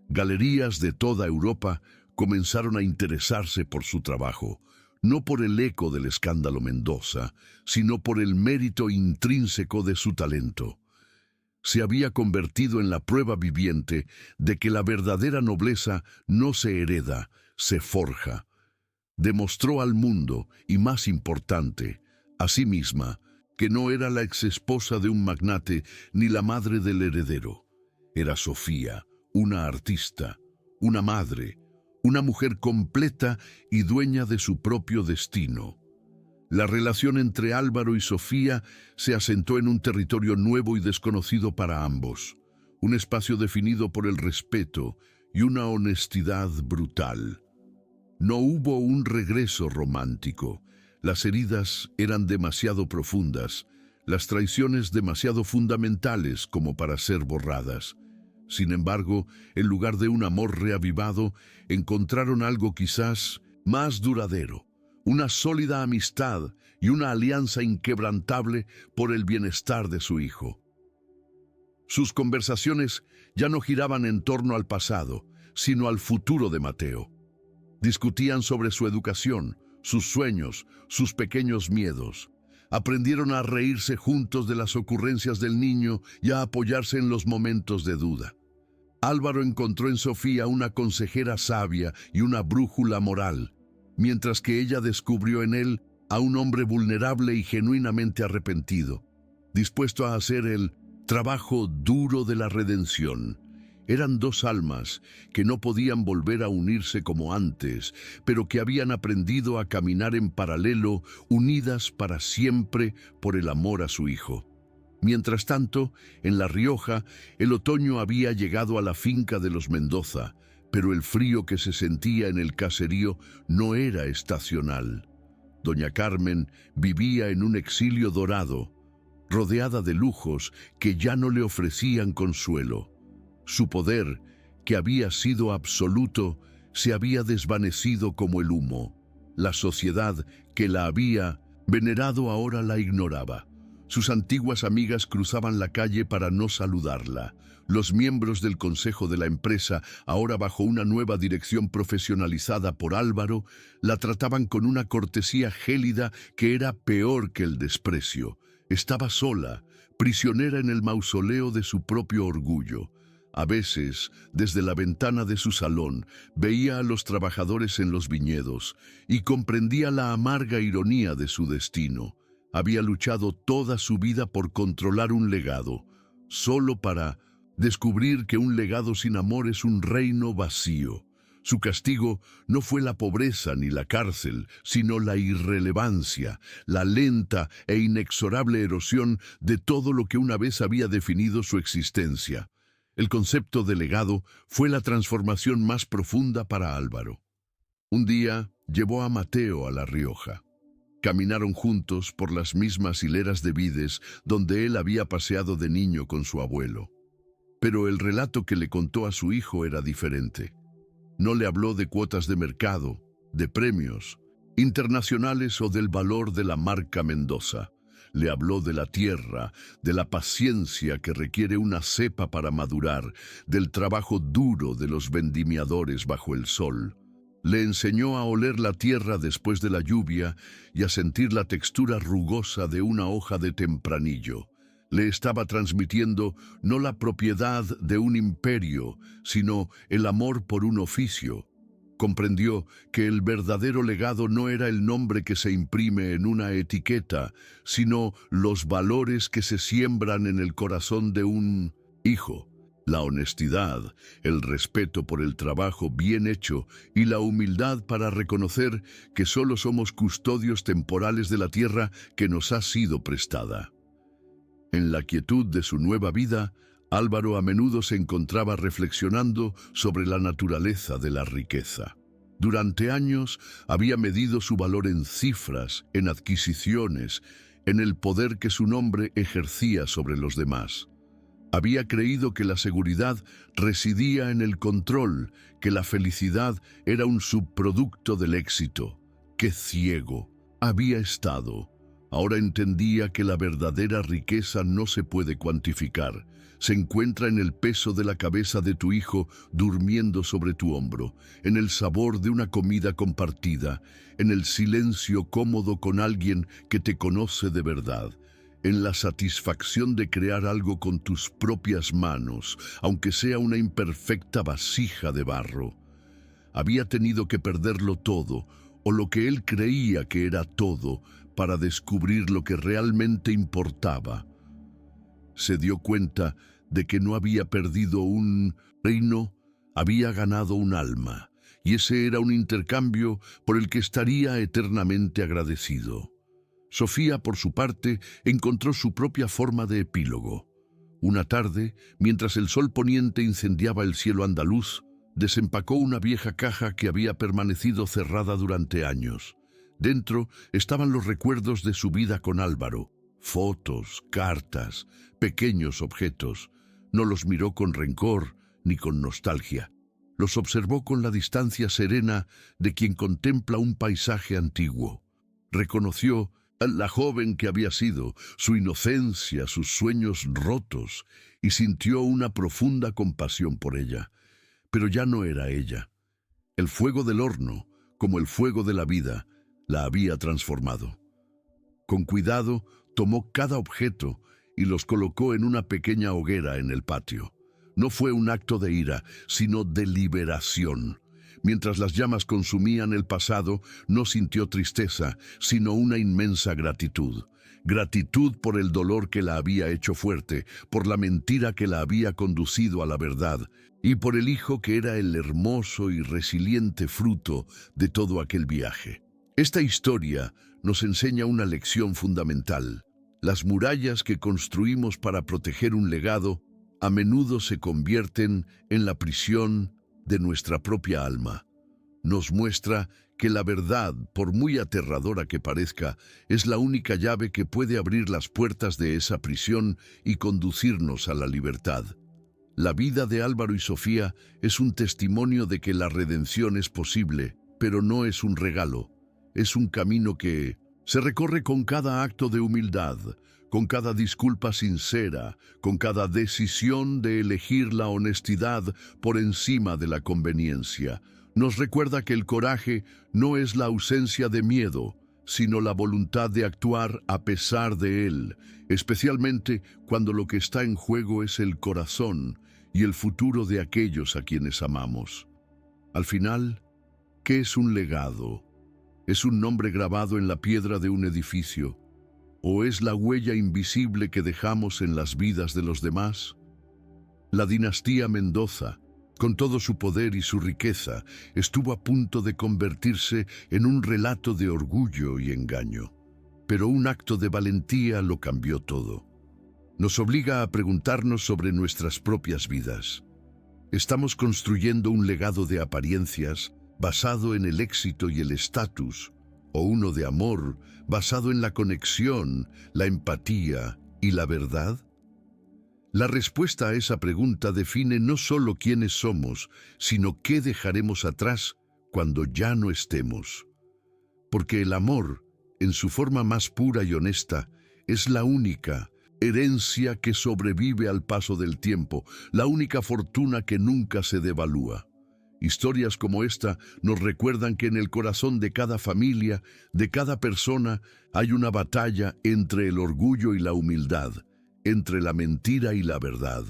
[SPEAKER 1] Galerías de toda Europa comenzaron a interesarse por su trabajo, no por el eco del escándalo Mendoza, sino por el mérito intrínseco de su talento. Se había convertido en la prueba viviente de que la verdadera nobleza no se hereda, se forja. Demostró al mundo, y más importante, a sí misma, que no era la exesposa de un magnate ni la madre del heredero. Era Sofía, una artista, una madre, una mujer completa y dueña de su propio destino. La relación entre Álvaro y Sofía se asentó en un territorio nuevo y desconocido para ambos, un espacio definido por el respeto y una honestidad brutal. No hubo un regreso romántico. Las heridas eran demasiado profundas, las traiciones demasiado fundamentales como para ser borradas. Sin embargo, en lugar de un amor reavivado, encontraron algo quizás más duradero, una sólida amistad y una alianza inquebrantable por el bienestar de su hijo. Sus conversaciones ya no giraban en torno al pasado, sino al futuro de Mateo. Discutían sobre su educación, sus sueños, sus pequeños miedos. Aprendieron a reírse juntos de las ocurrencias del niño y a apoyarse en los momentos de duda. Álvaro encontró en Sofía una consejera sabia y una brújula moral, mientras que ella descubrió en él a un hombre vulnerable y genuinamente arrepentido, dispuesto a hacer el trabajo duro de la redención. Eran dos almas que no podían volver a unirse como antes, pero que habían aprendido a caminar en paralelo, unidas para siempre por el amor a su hijo. Mientras tanto, en La Rioja, el otoño había llegado a la finca de los Mendoza, pero el frío que se sentía en el caserío no era estacional. Doña Carmen vivía en un exilio dorado, rodeada de lujos que ya no le ofrecían consuelo. Su poder, que había sido absoluto, se había desvanecido como el humo. La sociedad que la había venerado ahora la ignoraba. Sus antiguas amigas cruzaban la calle para no saludarla. Los miembros del consejo de la empresa, ahora bajo una nueva dirección profesionalizada por Álvaro, la trataban con una cortesía gélida que era peor que el desprecio. Estaba sola, prisionera en el mausoleo de su propio orgullo. A veces, desde la ventana de su salón, veía a los trabajadores en los viñedos y comprendía la amarga ironía de su destino. Había luchado toda su vida por controlar un legado, solo para descubrir que un legado sin amor es un reino vacío. Su castigo no fue la pobreza ni la cárcel, sino la irrelevancia, la lenta e inexorable erosión de todo lo que una vez había definido su existencia. El concepto de legado fue la transformación más profunda para Álvaro. Un día llevó a Mateo a La Rioja. Caminaron juntos por las mismas hileras de vides donde él había paseado de niño con su abuelo. Pero el relato que le contó a su hijo era diferente. No le habló de cuotas de mercado, de premios internacionales o del valor de la marca Mendoza. Le habló de la tierra, de la paciencia que requiere una cepa para madurar, del trabajo duro de los vendimiadores bajo el sol. Le enseñó a oler la tierra después de la lluvia y a sentir la textura rugosa de una hoja de tempranillo. Le estaba transmitiendo no la propiedad de un imperio, sino el amor por un oficio. Comprendió que el verdadero legado no era el nombre que se imprime en una etiqueta, sino los valores que se siembran en el corazón de un hijo. La honestidad, el respeto por el trabajo bien hecho y la humildad para reconocer que solo somos custodios temporales de la tierra que nos ha sido prestada. En la quietud de su nueva vida, Álvaro a menudo se encontraba reflexionando sobre la naturaleza de la riqueza. Durante años había medido su valor en cifras, en adquisiciones, en el poder que su nombre ejercía sobre los demás. Había creído que la seguridad residía en el control, que la felicidad era un subproducto del éxito. ¡Qué ciego había estado! Ahora entendía que la verdadera riqueza no se puede cuantificar. Se encuentra en el peso de la cabeza de tu hijo durmiendo sobre tu hombro, en el sabor de una comida compartida, en el silencio cómodo con alguien que te conoce de verdad, en la satisfacción de crear algo con tus propias manos, aunque sea una imperfecta vasija de barro. Había tenido que perderlo todo, o lo que él creía que era todo, para descubrir lo que realmente importaba. Se dio cuenta de que no había perdido un reino, había ganado un alma, y ese era un intercambio por el que estaría eternamente agradecido. Sofía, por su parte, encontró su propia forma de epílogo. Una tarde, mientras el sol poniente incendiaba el cielo andaluz, desempacó una vieja caja que había permanecido cerrada durante años. Dentro estaban los recuerdos de su vida con Álvaro, fotos, cartas, pequeños objetos. No los miró con rencor ni con nostalgia. Los observó con la distancia serena de quien contempla un paisaje antiguo. Reconoció a la joven que había sido, su inocencia, sus sueños rotos, y sintió una profunda compasión por ella. Pero ya no era ella. El fuego del horno, como el fuego de la vida, la había transformado. Con cuidado, tomó cada objeto y los colocó en una pequeña hoguera en el patio. No fue un acto de ira, sino de liberación. Mientras las llamas consumían el pasado, no sintió tristeza, sino una inmensa gratitud. Gratitud por el dolor que la había hecho fuerte, por la mentira que la había conducido a la verdad, y por el hijo que era el hermoso y resiliente fruto de todo aquel viaje. Esta historia nos enseña una lección fundamental. Las murallas que construimos para proteger un legado a menudo se convierten en la prisión de nuestra propia alma. Nos muestra que la verdad, por muy aterradora que parezca, es la única llave que puede abrir las puertas de esa prisión y conducirnos a la libertad. La vida de Álvaro y Sofía es un testimonio de que la redención es posible, pero no es un regalo. Es un camino que se recorre con cada acto de humildad, con cada disculpa sincera, con cada decisión de elegir la honestidad por encima de la conveniencia. Nos recuerda que el coraje no es la ausencia de miedo, sino la voluntad de actuar a pesar de él, especialmente cuando lo que está en juego es el corazón y el futuro de aquellos a quienes amamos. Al final, ¿qué es un legado? ¿Es un nombre grabado en la piedra de un edificio? ¿O es la huella invisible que dejamos en las vidas de los demás? La dinastía Mendoza, con todo su poder y su riqueza, estuvo a punto de convertirse en un relato de orgullo y engaño. Pero un acto de valentía lo cambió todo. Nos obliga a preguntarnos sobre nuestras propias vidas. ¿Estamos construyendo un legado de apariencias basado en el éxito y el estatus, o uno de amor basado en la conexión, la empatía y la verdad? La respuesta a esa pregunta define no solo quiénes somos, sino qué dejaremos atrás cuando ya no estemos. Porque el amor, en su forma más pura y honesta, es la única herencia que sobrevive al paso del tiempo, la única fortuna que nunca se devalúa. Historias como esta nos recuerdan que en el corazón de cada familia, de cada persona, hay una batalla entre el orgullo y la humildad, entre la mentira y la verdad.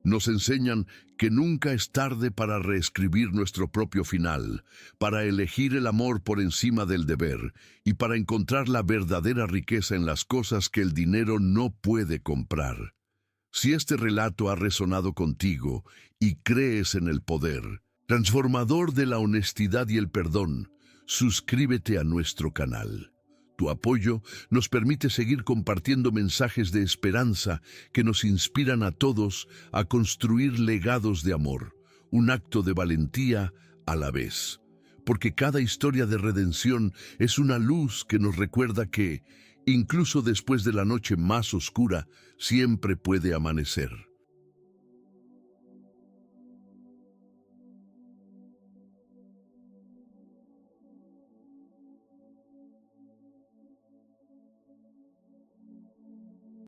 [SPEAKER 1] Nos enseñan que nunca es tarde para reescribir nuestro propio final, para elegir el amor por encima del deber y para encontrar la verdadera riqueza en las cosas que el dinero no puede comprar. Si este relato ha resonado contigo y crees en el poder transformador de la honestidad y el perdón, suscríbete a nuestro canal. Tu apoyo nos permite seguir compartiendo mensajes de esperanza que nos inspiran a todos a construir legados de amor, un acto de valentía a la vez. Porque cada historia de redención es una luz que nos recuerda que, incluso después de la noche más oscura, siempre puede amanecer.